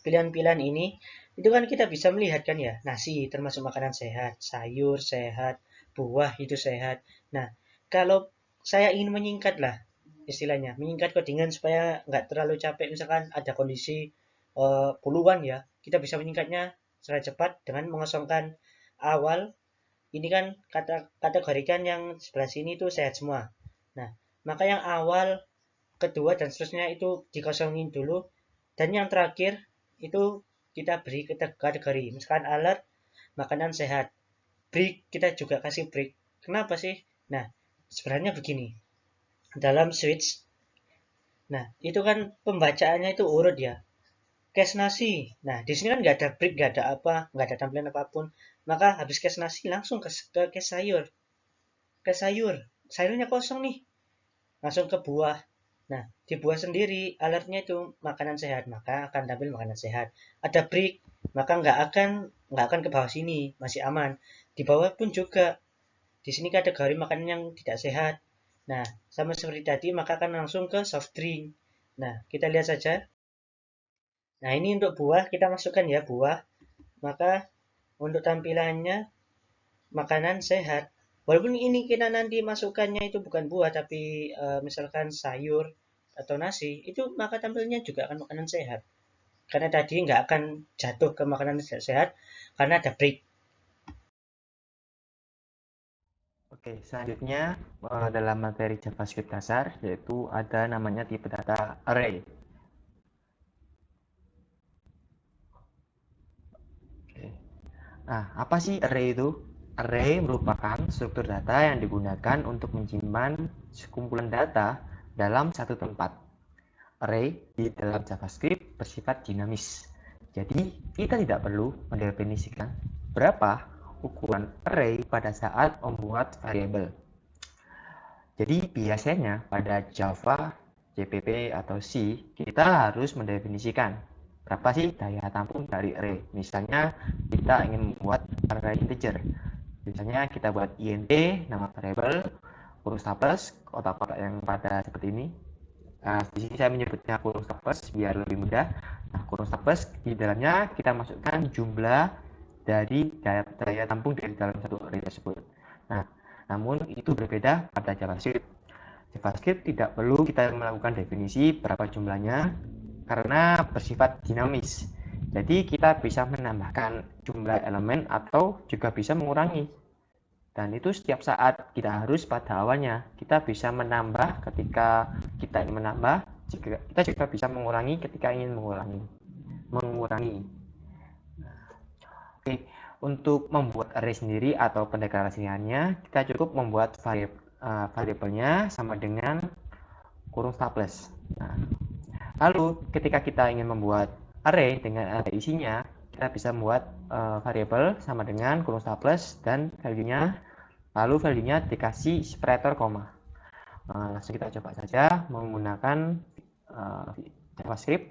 pilihan-pilihan ini itu kan kita bisa melihat kan ya, nasi termasuk makanan sehat, sayur sehat, buah itu sehat. Nah, kalau saya ingin menyingkat lah istilahnya, menyingkat codingan supaya nggak terlalu capek, misalkan ada kondisi puluhan ya, kita bisa menyingkatnya secara cepat dengan mengosongkan awal. Ini kan kategorikan yang sebelah sini itu sehat semua. Nah, maka yang awal, kedua dan seterusnya itu dikosongin dulu, dan yang terakhir itu kita beri kategori, misalkan alert makanan sehat, break kita juga kasih break. Kenapa sih? Nah, sebenarnya begini, dalam switch, nah itu kan pembacaannya itu urut ya, case nasi. Nah, di sini kan nggak ada break, nggak ada apa, nggak ada tampilan apapun, maka habis case nasi langsung ke case sayur. Case sayur, sayurnya kosong nih, langsung ke buah. Nah, di buah sendiri alertnya itu makanan sehat, maka akan tampil makanan sehat. Ada break, maka nggak akan ke bawah sini, masih aman. Di bawah pun juga, di sini kategori makanan yang tidak sehat. Nah, sama seperti tadi, maka akan langsung ke soft drink. Nah, kita lihat saja. Nah, ini untuk buah, kita masukkan ya buah. Maka untuk tampilannya makanan sehat. Walaupun ini kita nanti masukkannya itu bukan buah, tapi misalkan sayur atau nasi, itu maka tampilnya juga akan makanan sehat. Karena tadi nggak akan jatuh ke makanan tidak sehat, karena ada break. Oke, selanjutnya dalam materi JavaScript dasar, yaitu ada namanya tipe data array. Oke. Nah, apa sih array itu? Array merupakan struktur data yang digunakan untuk menyimpan sekumpulan data dalam satu tempat. Array di dalam JavaScript bersifat dinamis. Jadi, kita tidak perlu mendefinisikan berapa ukuran array pada saat membuat variabel. Jadi biasanya pada Java, JPP, atau C, kita harus mendefinisikan berapa sih daya tampung dari array. Misalnya kita ingin membuat array integer. Misalnya kita buat int, nama variable, kurung staples, kotak-kotak yang pada seperti ini. Di sini saya menyebutnya kurung staples biar lebih mudah. Nah, kurung staples di dalamnya kita masukkan jumlah dari daya tampung dari dalam satu array tersebut. Nah, namun itu berbeda pada JavaScript. JavaScript tidak perlu kita melakukan definisi berapa jumlahnya karena bersifat dinamis. Jadi kita bisa menambahkan jumlah elemen atau juga bisa mengurangi. Dan itu setiap saat kita harus pada awalnya. Kita bisa menambah ketika kita ingin menambah, kita juga bisa mengurangi ketika ingin mengurangi. Oke, untuk membuat array sendiri atau pendeklarasiannya, kita cukup membuat variabelnya sama dengan kurung staples. Nah, lalu ketika kita ingin membuat array dengan ada isinya, kita bisa membuat variabel sama dengan kurung staples dan value-nya, lalu value-nya dikasih separator koma. Langsung kita coba saja menggunakan JavaScript.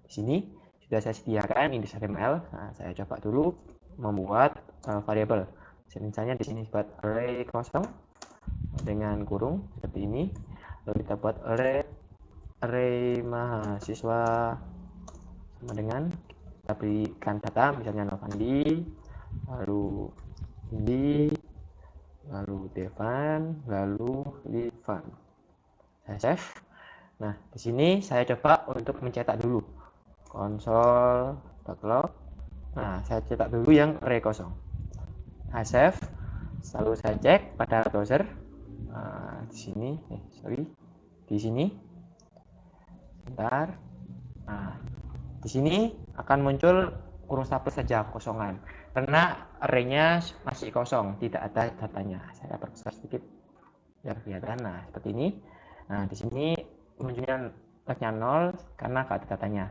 Di sini sudah saya sediakan index HTML. Nah, saya coba dulu membuat variabel. Misalnya di sini buat array kosong dengan kurung seperti ini. Lalu kita buat array mahasiswa sama dengan kita berikan data misalnya Novandi, lalu Indi, lalu Devan, lalu Livan. Saya save. Nah, di sini saya coba untuk mencetak dulu console.log. Nah, saya cetak dulu yang array kosong. Saya save, lalu saya cek pada browser. Nah, di sini, di sini. Bentar. Nah, di sini akan muncul kurung staples saja kosongan karena array-nya masih kosong, tidak ada datanya. Saya perbesar sedikit biar kelihatan. Nah, seperti ini. Nah, di sini munculnya log-nya 0 karena nggak ada datanya.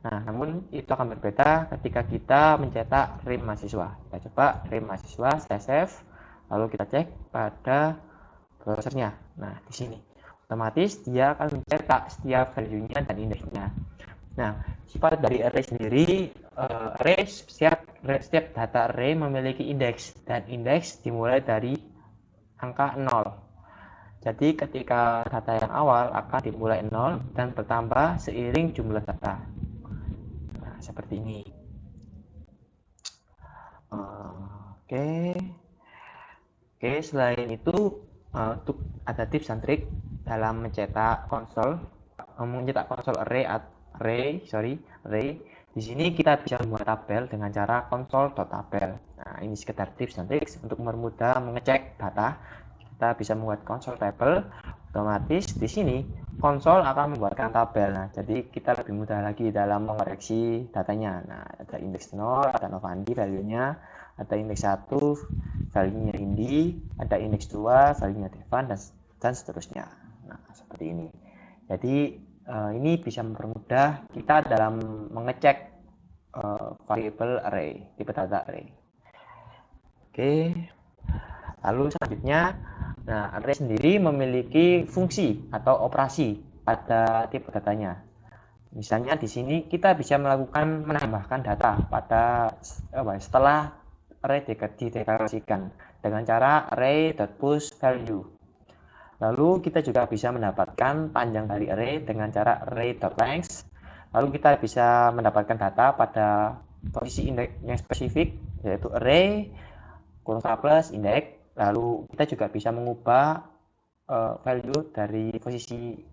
Nah, namun itu akan berbeda ketika kita mencetak array mahasiswa. Kita coba array mahasiswa, saya save, lalu kita cek pada browsernya. Nah, di sini otomatis dia akan mencetak setiap value-nya dan indeksnya. Nah, sifat dari array sendiri, setiap data array memiliki indeks, dan indeks dimulai dari angka 0. Jadi ketika data yang awal akan dimulai 0 dan bertambah seiring jumlah data. Nah, seperti ini. Oke, selain itu untuk ada tips dan trik dalam mencetak konsol array. Di sini kita bisa membuat tabel dengan cara console.tabel. Nah, ini sekedar tips dan trik untuk mempermudah mengecek data. Kita bisa membuat console table, otomatis di sini konsol akan membuatkan tabel. Nah, jadi kita lebih mudah lagi dalam mengoreksi datanya. Nah, ada indeks 0, ada Novandi value-nya, ada indeks 1 value-nya Indi, ada indeks 2 value-nya Devan, dan seterusnya. Nah, seperti ini. Jadi ini bisa mempermudah kita dalam mengecek variable array, tipe data array. Oke. Lalu selanjutnya, nah, array sendiri memiliki fungsi atau operasi pada tipe datanya. Misalnya di sini kita bisa menambahkan data pada setelah array dideklarasikan dengan cara array.pushValue. Lalu kita juga bisa mendapatkan panjang dari array dengan cara array.length. Lalu kita bisa mendapatkan data pada posisi indeks yang spesifik, yaitu array kurung staples indeks. Lalu kita juga bisa mengubah value dari posisi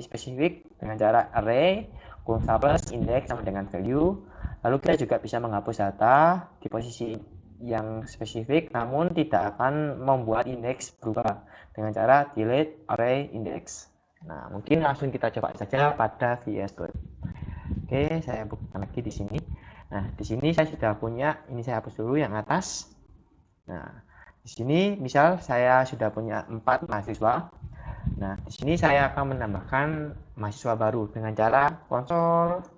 spesifik dengan cara array kurung staples indeks sama dengan value. Lalu kita juga bisa menghapus data di posisi yang spesifik, namun tidak akan membuat indeks berubah dengan cara delete array index. Nah, mungkin langsung kita coba saja pada VS Code. Oke, saya buka lagi di sini. Nah, di sini saya sudah punya, ini saya hapus dulu yang atas. Nah, di sini misal saya sudah punya 4 mahasiswa. Nah, di sini saya akan menambahkan mahasiswa baru dengan cara console.push.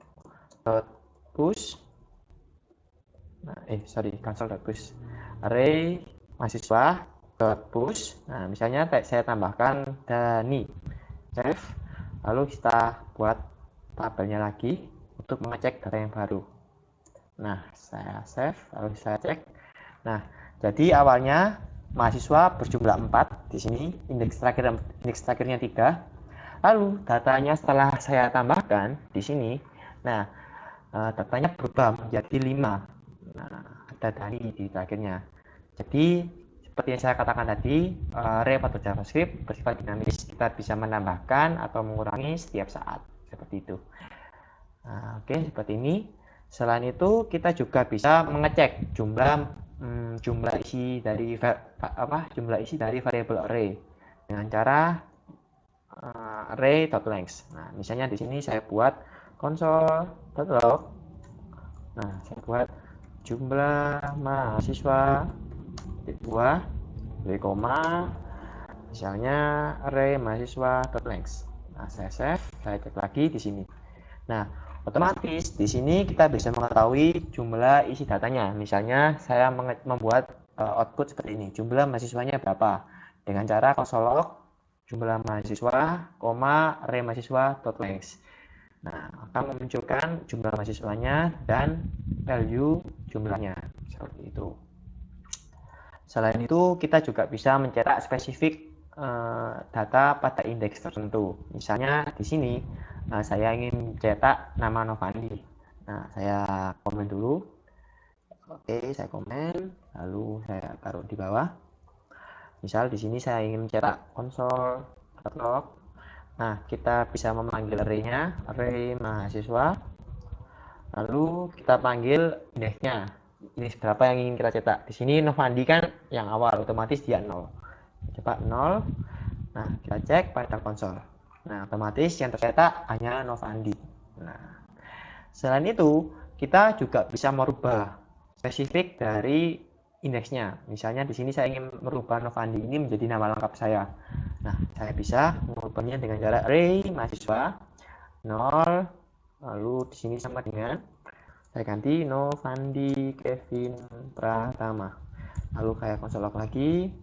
console.push array mahasiswa.push. Nah, misalnya saya tambahkan Dani. Save. Lalu kita buat tabelnya lagi untuk mengecek data yang baru. Nah, saya save, lalu saya cek. Nah, jadi awalnya mahasiswa berjumlah 4 di sini, indeks terakhirnya 3. Lalu datanya setelah saya tambahkan di sini, nah datanya berubah menjadi 5. Nah, ada Dani di terakhirnya. Jadi seperti yang saya katakan tadi, array atau JavaScript bersifat dinamis. Kita bisa menambahkan atau mengurangi setiap saat, seperti itu. Nah, oke, seperti ini. Selain itu, kita juga bisa mengecek jumlah isi dari variable array dengan cara array.length. Nah, misalnya di sini saya buat console.log. Nah, saya buat jumlah mahasiswa dua koma, misalnya array mahasiswa.length. Nah, saya save, saya cek lagi di sini. Nah, otomatis di sini kita bisa mengetahui jumlah isi datanya. Misalnya saya membuat output seperti ini, jumlah mahasiswanya berapa dengan cara console.log jumlah mahasiswa, array mahasiswa.length. Nah, akan memunculkan jumlah mahasiswanya dan value jumlahnya seperti itu. Selain itu, kita juga bisa mencetak spesifik data pada indeks tertentu. Misalnya di sini saya ingin cetak nama Novandi. Nah, saya komen dulu. Oke, saya komen, lalu saya taruh di bawah. Misal di sini saya ingin mencetak konsol log. Nah, kita bisa memanggil array-nya, array mahasiswa. Lalu kita panggil indeksnya. Indeks berapa yang ingin kita cetak. Di sini Novandi kan yang awal, otomatis dia 0. Coba 0. Nah, kita cek pada konsol. Nah, otomatis yang tercetak hanya Novandi. Nah, selain itu, kita juga bisa merubah spesifik dari indeksnya. Misalnya di sini saya ingin merubah Novandi ini menjadi nama lengkap saya. Nah, saya bisa mengubahnya dengan cara array mahasiswa 0, lalu di sini sama dengan saya ganti Novandi Kevin Pratama. Lalu kayak konsol log lagi,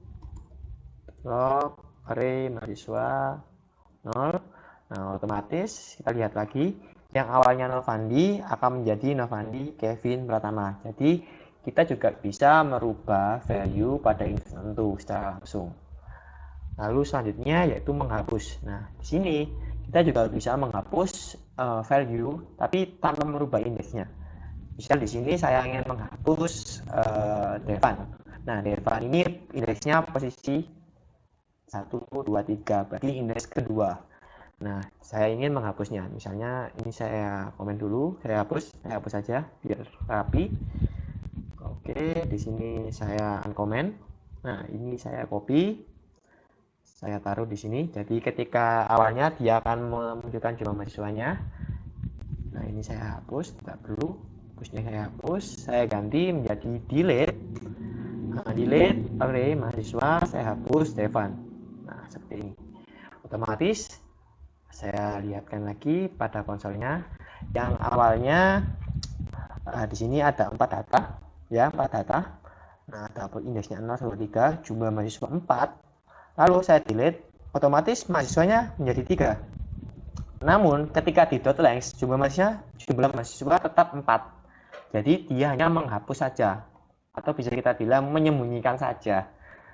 log array mahasiswa 0. Nah, otomatis kita lihat lagi yang awalnya Novandi akan menjadi Novandi Kevin Pratama. Jadi kita juga bisa merubah value pada indeks tertentu secara langsung. Lalu selanjutnya yaitu menghapus. Nah, di sini kita juga bisa menghapus value tapi tanpa merubah indeksnya. Misal di sini saya ingin menghapus Devan. Nah, Devan ini indeksnya posisi 1, 2, 3, berarti indeks kedua. Nah, saya ingin menghapusnya. Misalnya ini saya komen dulu, saya hapus saja biar rapi. Oke, di sini saya uncomment. Nah, ini saya copy, saya taruh di sini. Jadi ketika awalnya dia akan menunjukkan jumlah mahasiswanya. Nah, ini saya hapus, tidak perlu. Hapusnya saya hapus, saya ganti menjadi delete. Nah, delete array mahasiswa, saya hapus Devan. Nah, seperti ini. Otomatis saya lihatkan lagi pada konsolnya yang awalnya di sini ada 4 data ya, 4 data. Nah, dapat indeksnya 0 sampai 3, jumlah mahasiswa 4. Lalu saya delete, otomatis mahasiswanya menjadi 3. Namun ketika di .length jumlah mahasiswa tetap 4. Jadi dia hanya menghapus saja atau bisa kita bilang menyembunyikan saja.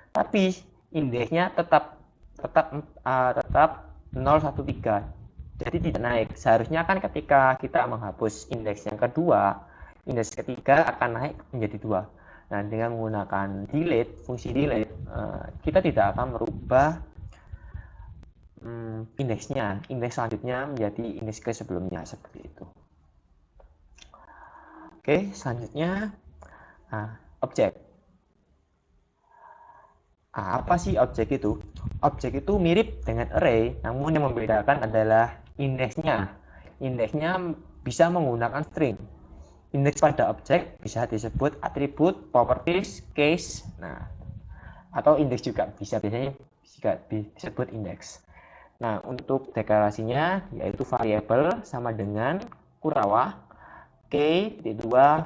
Tapi indeksnya tetap 013, jadi tidak naik. Seharusnya kan ketika kita menghapus indeks yang kedua, indeks ketiga akan naik menjadi 2. Nah, dengan menggunakan delete, fungsi delete, kita tidak akan merubah indeksnya. Indeks selanjutnya menjadi indeks ke sebelumnya, seperti itu. Oke, selanjutnya objek. Apa sih objek itu? Objek itu mirip dengan array, namun yang membedakan adalah indeksnya. Indeksnya bisa menggunakan string. Indeks pada objek bisa disebut atribut, properties, case. Nah, atau indeks juga bisa, biasanya disebut indeks. Nah, untuk deklarasinya yaitu variabel sama dengan Kurawah k2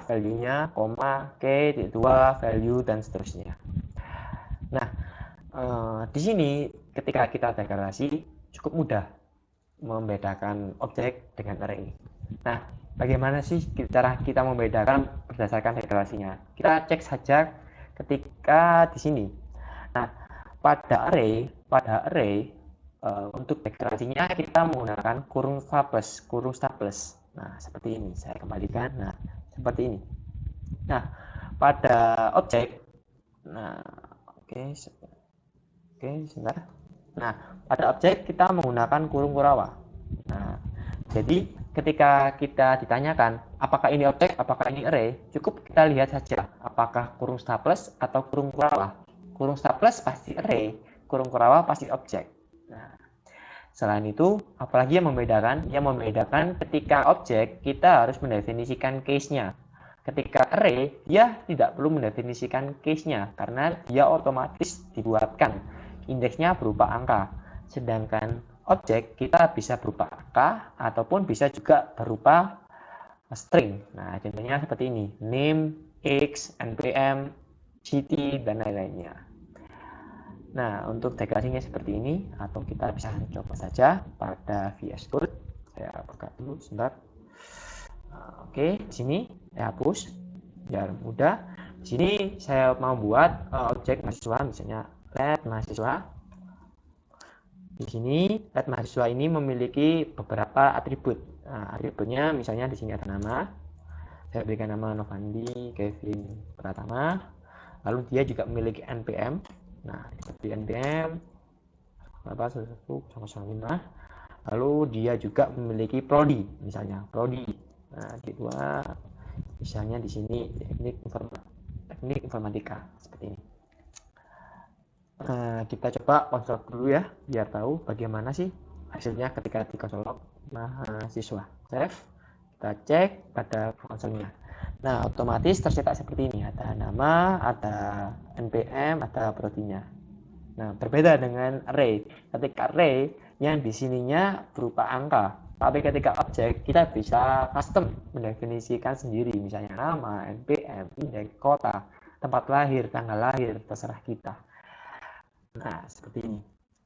value-nya, k2 value dan seterusnya. Nah, di sini ketika kita deklarasi cukup mudah membedakan objek dengan array. Nah, bagaimana sih cara kita membedakan berdasarkan deklarasinya? Kita cek saja ketika di sini. Nah, pada array untuk deklarasinya kita menggunakan kurung staples. Nah, seperti ini. Saya kembalikan. Nah, seperti ini. Nah, pada objek, Oke, sebentar. Nah, pada objek kita menggunakan kurung Kurawah. Nah, jadi ketika kita ditanyakan apakah ini objek, apakah ini array, cukup kita lihat saja apakah kurung staples atau kurung Kurawah. Kurung staples pasti array, kurung Kurawah pasti objek. Nah, selain itu, apalagi yang membedakan? Yang membedakan ketika objek kita harus mendefinisikan case-nya. Ketika array, dia tidak perlu mendefinisikan case-nya karena dia otomatis dibuatkan. Indeksnya berupa angka. Sedangkan objek kita bisa berupa angka ataupun bisa juga berupa string. Nah, contohnya seperti ini. Name, X, NPM, GT, dan lain-lainnya. Nah, untuk deklarasinya seperti ini, atau kita bisa coba saja pada VS Code. Saya buka dulu sebentar. Oke, di sini saya hapus biar mudah. Di sini saya mau buat objek mahasiswa, misalnya let mahasiswa. Di sini let mahasiswa ini memiliki beberapa atribut. Nah, atributnya misalnya di sini ada nama. Saya berikan nama Novandi Kevin Pratama. Lalu dia juga memiliki NPM. Nah, seperti NPM berapa 1.1.5. Lalu dia juga memiliki prodi, misalnya prodi. Nah, D2 misalnya di sini teknik informatika seperti ini. Kita coba konsol dulu ya, biar tahu bagaimana sih hasilnya ketika dikonsolog mahasiswa. Save, kita cek pada konsolnya. Nah, otomatis tercetak seperti ini, ada nama, ada NPM, ada prodinya. Nah, berbeda dengan array. Ketika array yang di sininya berupa angka, tapi ketika objek kita bisa custom mendefinisikan sendiri, misalnya nama, NPM, indeks, kota, tempat lahir, tanggal lahir, terserah kita. Nah, seperti ini.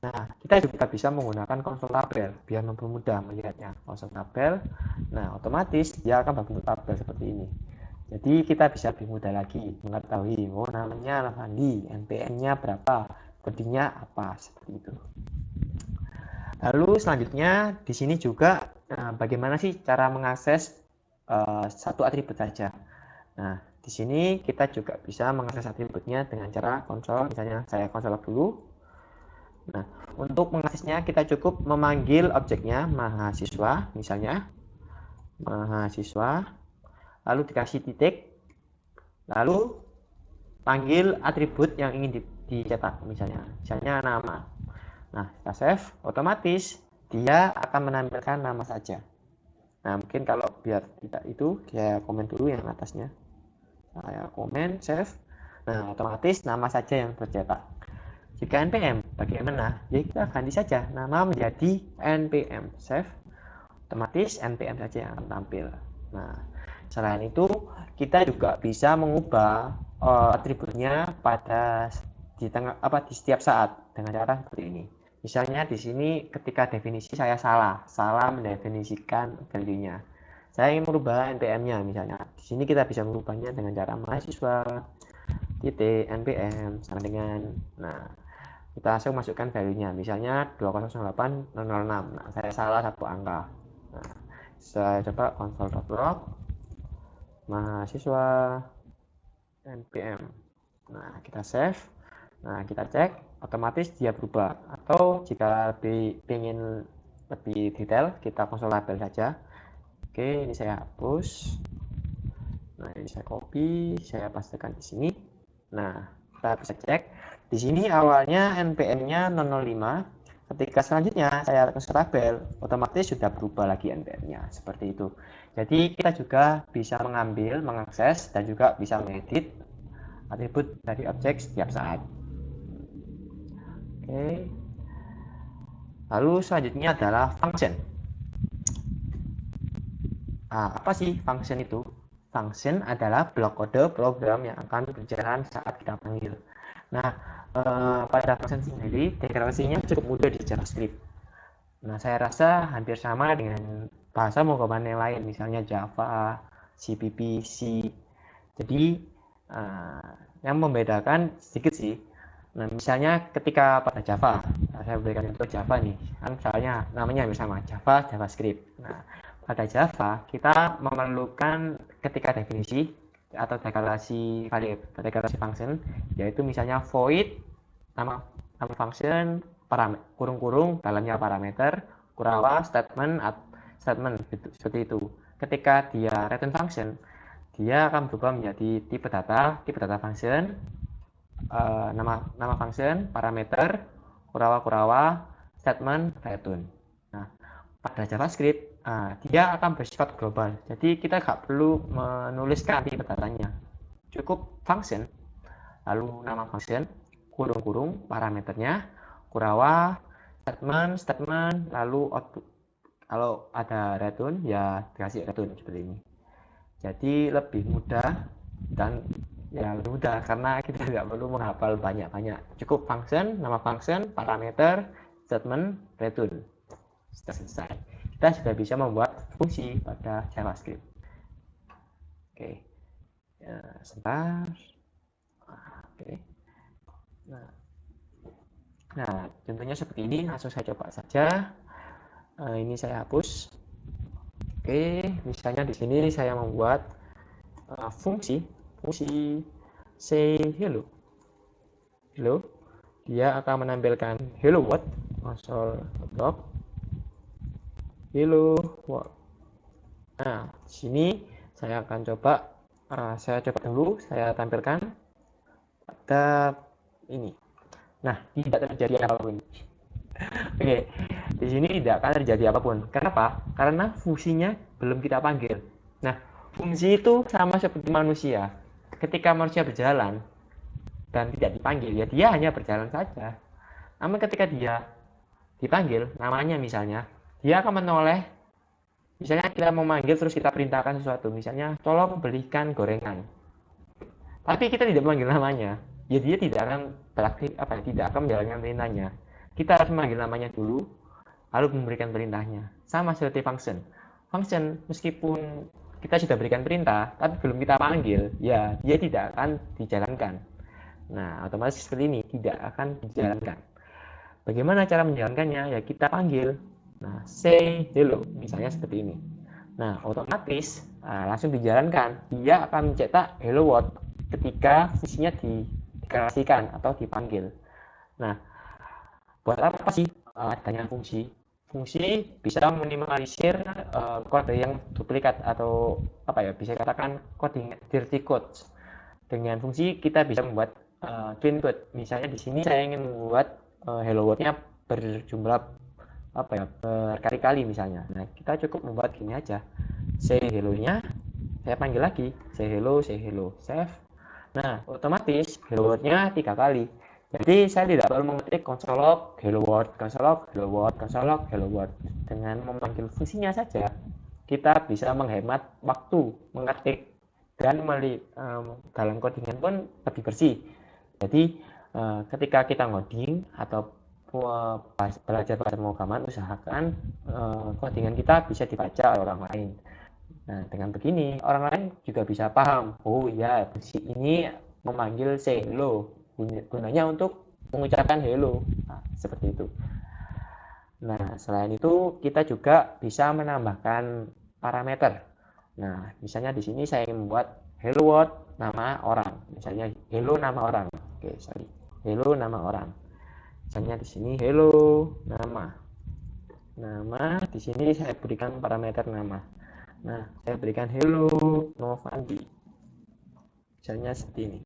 Nah, kita juga bisa menggunakan konsol tabel biar mempermudah melihatnya. Konsol tabel, nah otomatis dia akan berbentuk tabel seperti ini. Jadi kita bisa lebih mudah lagi mengetahui, oh namanya Novandi, NPM-nya berapa, prodinya apa, seperti itu. Lalu selanjutnya di sini juga bagaimana sih cara mengakses satu atribut saja. Nah, di sini kita juga bisa mengakses atributnya dengan cara konsol, misalnya saya konsol dulu. Nah, untuk mengaksesnya kita cukup memanggil objeknya mahasiswa, misalnya mahasiswa, lalu dikasih titik, lalu panggil atribut yang ingin dicetak, misalnya nama. Nah, kita save, otomatis dia akan menampilkan nama saja. Nah, mungkin kalau biar tidak itu, saya komen dulu yang atasnya. Saya komen, save. Nah, otomatis nama saja yang tercetak. Jika NPM, bagaimana? Ya, kita ganti saja nama menjadi NPM. Save. Otomatis NPM saja yang akan tampil. Nah, selain itu, kita juga bisa mengubah atributnya di setiap saat dengan cara seperti ini. Misalnya di sini ketika definisi saya salah mendefinisikan value-nya. Saya ingin merubah NPM-nya misalnya. Di sini kita bisa merubahnya dengan cara mahasiswa titik NPM sama dengan, nah kita langsung masukkan value-nya, misalnya 2008.006. Nah, saya salah satu angka. Nah, saya coba console.log mahasiswa NPM. Nah, kita save. Nah, kita cek, otomatis dia berubah. Atau jika ingin lebih detail, kita konsol label saja. Oke, ini saya hapus. Nah, ini saya copy, saya pastekan di sini. Nah, kita bisa cek. Di sini awalnya NPM-nya 005. Ketika selanjutnya saya konsol tabel, otomatis sudah berubah lagi NPM-nya. Seperti itu. Jadi, kita juga bisa mengambil, mengakses, dan juga bisa mengedit atribut dari objek setiap saat. Oke. Lalu selanjutnya adalah function. Apa sih function itu? Function adalah blok kode program yang akan berjalan saat kita panggil. Nah, pada function sendiri, deklarasinya cukup mudah di JavaScript. Nah, saya rasa hampir sama dengan bahasa pemrograman yang lain, misalnya Java, CPP, C. Jadi, yang membedakan sedikit sih. Nah, misalnya ketika pada Java, saya berikan contoh Java nih, kan misalnya namanya sama Java, JavaScript. Nah, pada Java kita memerlukan ketika definisi atau deklarasi function, yaitu misalnya void nama function kurung-kurung dalamnya parameter kurawa statement seperti itu. Ketika dia return function, dia akan berubah menjadi tipe data function, nama function, parameter, kurawa, statement, return. Nah, pada JavaScript, dia akan bersifat global. Jadi kita nggak perlu menuliskan tipe datanya. Cukup function, lalu nama function, kurung-kurung, parameternya, kurawa, statement, lalu output. Kalau ada return, ya dikasih return seperti ini. Jadi lebih mudah dan ya lebih mudah karena kita tidak perlu menghafal banyak-banyak. Cukup function, nama function, parameter, statement, return. Sudah selesai. Kita sudah bisa membuat fungsi pada JavaScript. Oke. Ya, sebentar. Oke. Nah, contohnya seperti ini, langsung saya coba saja. Ini saya hapus. Oke, misalnya di sini saya membuat fungsi say hello. Dia akan menampilkan hello world, console.log hello world. Nah, di sini saya akan coba dulu, saya tampilkan pada ini. Nah, tidak terjadi apapun. Oke, di sini tidak akan terjadi apapun. Kenapa? Karena fungsinya belum kita panggil. Nah, fungsi itu sama seperti manusia. Ketika manusia berjalan dan tidak dipanggil, ya dia hanya berjalan saja. Namun ketika dia dipanggil, namanya misalnya, dia akan menoleh. Misalnya kita memanggil terus kita perintahkan sesuatu. Misalnya, tolong belikan gorengan. Tapi kita tidak memanggil namanya. Ya dia tidak akan tidak akan menjalankan perintahnya. Kita harus memanggil namanya dulu, lalu memberikan perintahnya. Sama seperti function. Function, meskipun kita sudah berikan perintah, tapi belum kita panggil, ya dia tidak akan dijalankan. Nah, otomatis seperti ini, tidak akan dijalankan. Bagaimana cara menjalankannya? Ya kita panggil. Nah, say hello, misalnya seperti ini. Nah, otomatis langsung dijalankan. Dia akan mencetak hello world ketika fungsinya dikreasikan atau dipanggil. Nah, buat apa sih adanya fungsi? Fungsi bisa meminimalisir kode yang duplikat atau bisa katakan coding dirty code. Dengan fungsi kita bisa membuat clean code. Misalnya di sini saya ingin membuat hello world-nya berjumlah berkali-kali misalnya. Nah, kita cukup membuat gini aja. Say hello-nya saya panggil lagi, say hello, save. Nah, otomatis hello world-nya 3 kali. Jadi saya tidak perlu mengetik console log hello world, console log hello world, console log hello world. Dengan memanggil fungsinya saja, kita bisa menghemat waktu mengetik dan dalam codingan pun lebih bersih. Jadi ketika kita ngoding atau belajar pemrograman, usahakan codingan kita bisa dibaca oleh orang lain. Nah, dengan begini orang lain juga bisa paham. Oh ya, fungsi ini memanggil say hello, gunanya untuk mengucapkan hello. Nah, seperti itu. Nah, selain itu kita juga bisa menambahkan parameter. Nah, misalnya di sini saya ingin membuat hello world nama orang. Misalnya hello nama orang. Oke, sorry. Hello nama orang. Misalnya di sini hello nama. Nama di sini saya berikan parameter nama. Nah, saya berikan hello Novandi. Misalnya seperti ini.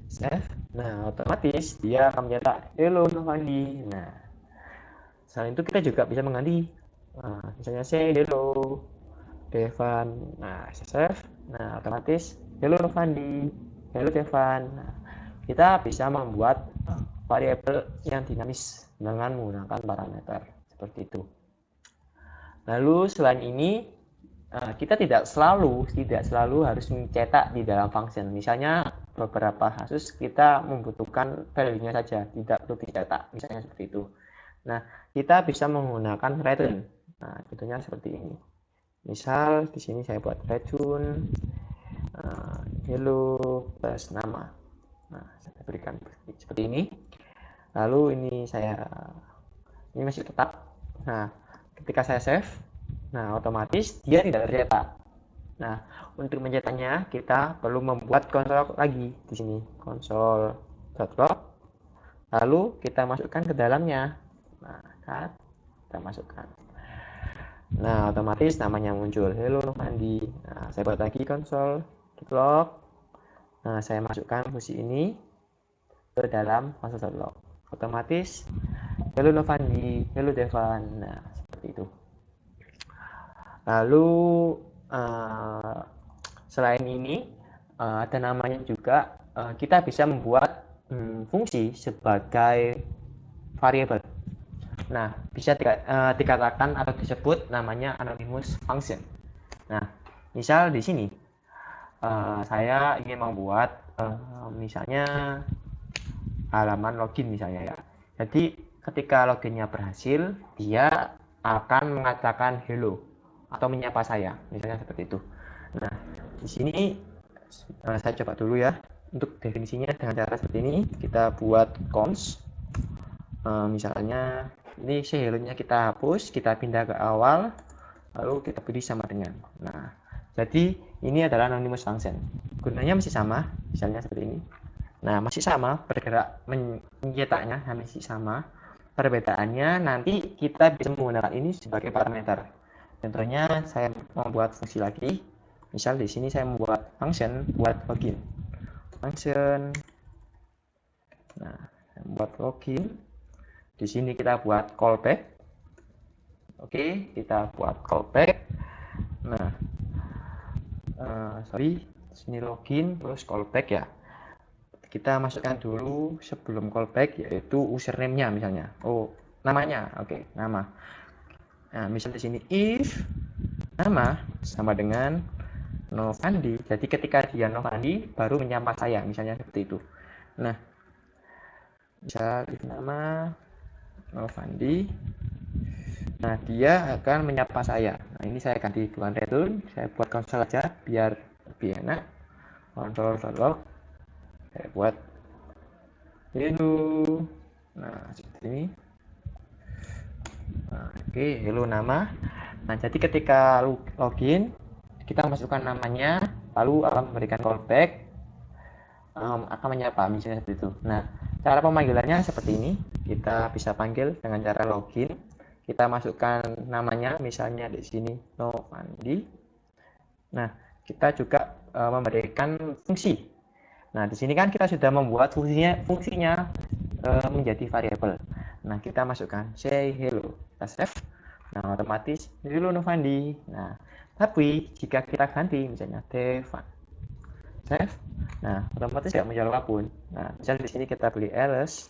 Save. Nah, otomatis dia akan mencetak hello Novandi. Nah, selain itu kita juga bisa mengganti. Misalnya say hello Devan. Nah, saya save. Nah, otomatis hello Novandi, hello Devan. Nah, kita bisa membuat variabel yang dinamis dengan menggunakan parameter seperti itu. Lalu selain ini kita tidak selalu harus mencetak di dalam function. Misalnya beberapa kasus kita membutuhkan value-nya saja, tidak perlu dicetak, misalnya seperti itu. Nah, kita bisa menggunakan return. Nah, contohnya seperti ini. Misal di sini saya buat return hello plus nama. Nah, saya berikan seperti ini. Lalu ini masih tetap. Nah, ketika saya save, nah otomatis dia tidak tercetak. Nah, untuk mencetaknya kita perlu membuat console lagi di sini, console.log. Lalu kita masukkan ke dalamnya. Nah, kan kita masukkan. Nah, otomatis namanya muncul hello Novandi. Nah, saya buat lagi console.log. Nah, saya masukkan fungsi ini ke dalam console.log. Otomatis hello Novandi, hello Devan. Nah, seperti itu. Lalu selain ini ada namanya juga, kita bisa membuat fungsi sebagai variabel. Nah, bisa dikatakan atau disebut namanya anonymous function. Nah, misal di sini saya ingin membuat misalnya halaman login misalnya ya. Jadi ketika loginnya berhasil, dia akan mengatakan hello atau menyapa saya, misalnya seperti itu. Nah, di sini saya coba dulu ya. untuk definisinya dengan cara seperti ini. Kita buat cons. Misalnya ini hello-nya kita hapus, kita pindah ke awal, lalu kita beri sama dengan. Nah, jadi ini adalah anonymous function. Gunanya masih sama, misalnya seperti ini. Nah, masih sama, bergerak mencetaknya masih sama. Perbedaannya nanti kita bisa menggunakan ini sebagai parameter. Contohnya saya membuat fungsi lagi. Misal di sini saya membuat function buat login. Function. Nah, membuat login. Di sini kita buat callback. Oke, kita buat callback. Nah, di sini login terus callback ya. Kita masukkan dulu sebelum callback yaitu username-nya misalnya. Oh, namanya. Oke, nama. Nah, misal di sini if nama sama dengan Novandi. Jadi ketika dia Novandi baru menyapa saya, misalnya seperti itu. Nah, misal if nama Novandi. Nah, dia akan menyapa saya. Nah, ini saya ganti bukan return, saya buat konsol aja biar lebih enak. Konsol.log saya buat hello. Nah, seperti ini. Nah, oke, hello nama. Nah, jadi ketika login kita masukkan namanya, lalu akan memberikan callback, akan menyapa misalnya seperti itu. Nah, cara pemanggilannya seperti ini. Kita bisa panggil dengan cara login. Kita masukkan namanya, misalnya di sini Novandi. Nah, kita juga memberikan fungsi. Nah, di sini kan kita sudah membuat fungsinya menjadi variabel. Nah, kita masukkan say hello, kita save. Nah, otomatis hello Novandi. Nah, tapi jika kita ganti misalnya Devan, save. Nah, otomatis tidak menjawab apapun. Nah, misalnya di sini kita beli else.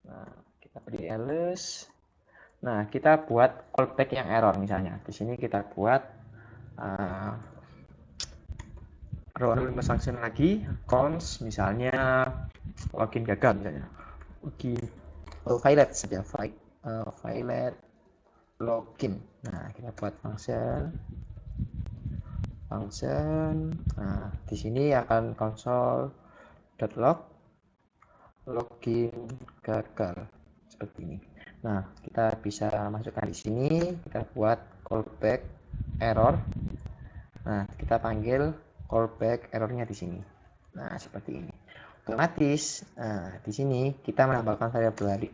Nah, kita beli else. Nah, kita buat callback yang error misalnya. Di sini kita buat anonymous function lagi, cons misalnya login gagal misalnya. Login violet saja, violet login. Nah, kita buat function. Nah, di sini akan console.log login gagal seperti ini. Nah, kita bisa masukkan di sini, kita buat callback error. Nah, kita panggil callback errornya di sini. Nah, seperti ini. Otomatis, di sini kita menambahkan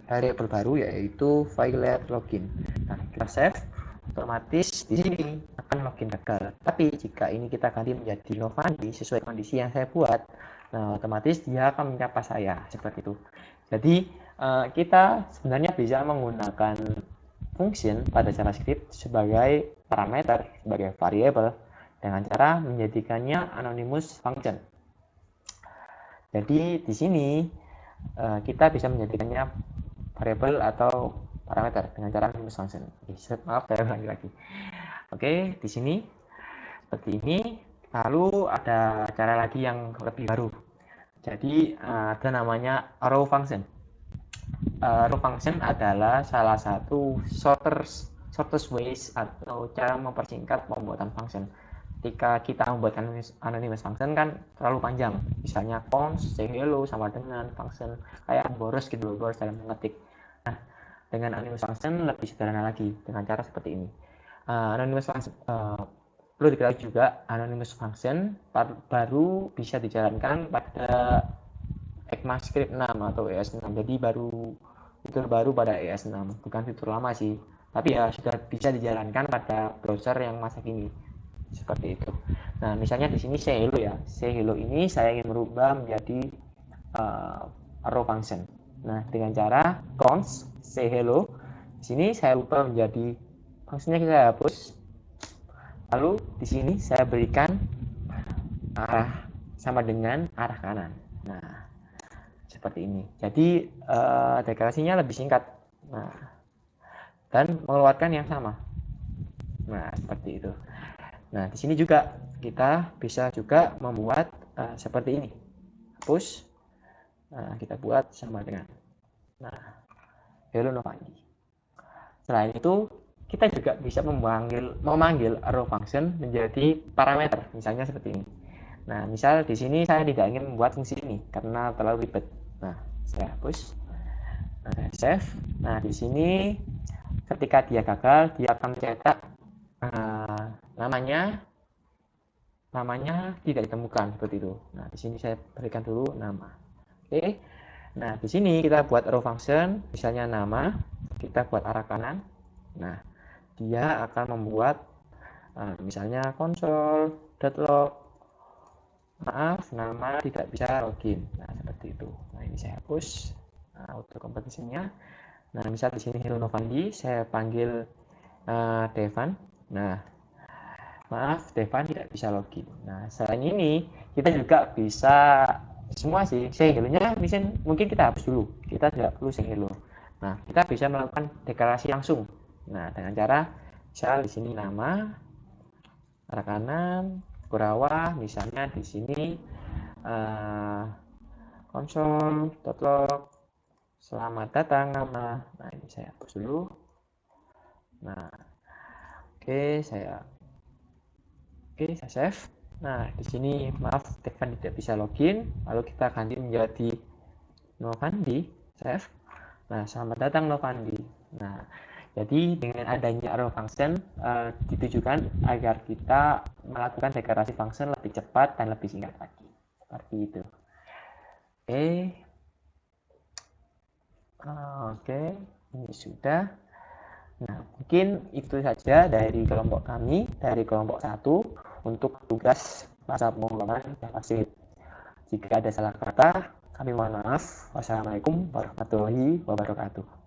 variabel baru yaitu violet login. Nah, kita save. Otomatis di sini akan login gagal. Tapi jika ini kita ganti menjadi Novandi sesuai kondisi yang saya buat, nah otomatis dia akan menyapa saya seperti itu. Jadi kita sebenarnya bisa menggunakan function pada JavaScript sebagai parameter, sebagai variabel dengan cara menjadikannya anonymous function. Jadi di sini kita bisa menjadikannya variabel atau parameter dengan cara anonymous function. Maaf, saya ulangi lagi. Oke, di sini seperti ini. Lalu ada cara lagi yang lebih baru. Jadi ada namanya arrow function. Arrow function adalah salah satu shortest ways atau cara mempersingkat pembuatan function. Ketika kita membuat anonymous function kan terlalu panjang, misalnya cons say hello sama dengan function kayak boros gitu, boros dalam mengetik. Nah, dengan anonymous function lebih sederhana lagi dengan cara seperti ini. Anonymous function perlu diketahui juga, anonymous function baru bisa dijalankan pada ECMAScript 6 atau ES6. Jadi fitur baru pada ES6, bukan fitur lama sih, tapi ya sudah bisa dijalankan pada browser yang masa kini. Seperti itu. Nah, misalnya di sini say hello ya. Say hello ini saya ingin merubah menjadi arrow function. Nah, dengan cara cons say hello, di sini saya ubah menjadi fungsinya kita hapus. Lalu di sini saya berikan arah sama dengan arah kanan. Nah, seperti ini. Jadi deklarasinya lebih singkat. Nah, dan mengeluarkan yang sama. Nah, seperti itu. Nah, di sini juga kita bisa juga membuat seperti ini. Hapus. Nah, kita buat sama dengan. Nah, hello Novandi. Selain itu, kita juga bisa memanggil arrow function menjadi parameter, misalnya seperti ini. Nah, misal di sini saya tidak ingin membuat fungsi ini karena terlalu ribet. Nah, saya hapus. Nah, saya save. Nah, di sini ketika dia gagal, dia akan mencetak namanya tidak ditemukan seperti itu. Nah, di sini saya berikan dulu nama. Oke. Nah, di sini kita buat row function, misalnya nama, kita buat arah kanan. Nah, dia akan membuat misalnya console.log, maaf, nama tidak bisa login. Nah, seperti itu. Nah, ini saya hapus auto completion-nya. Nah, misal di sini Hello Novandi, saya panggil Devan. Nah, maaf, Devan tidak bisa login. Nah, selain ini, kita juga bisa semua sih. Say hello-nya mungkin kita hapus dulu. Kita tidak perlu say hello. Nah, kita bisa melakukan deklarasi langsung. Nah, dengan cara misal di sini nama, arah kanan, Kurawa, misalnya di sini console.log, selamat datang nama. Nah, ini saya hapus dulu. Nah, oke, saya save. Nah, di sini maaf Devan tidak bisa login, lalu kita ganti menjadi Novandi, save. Nah, selamat datang Novandi. Nah, jadi dengan adanya arrow function ditujukan agar kita melakukan deklarasi function lebih cepat dan lebih singkat lagi. Seperti itu. Oke, ini sudah. Nah, mungkin itu saja dari kelompok kami, dari kelompok 1 untuk tugas masa pengembangan JavaScript. Jika ada salah kata, kami mohon maaf. Wassalamualaikum warahmatullahi wabarakatuh.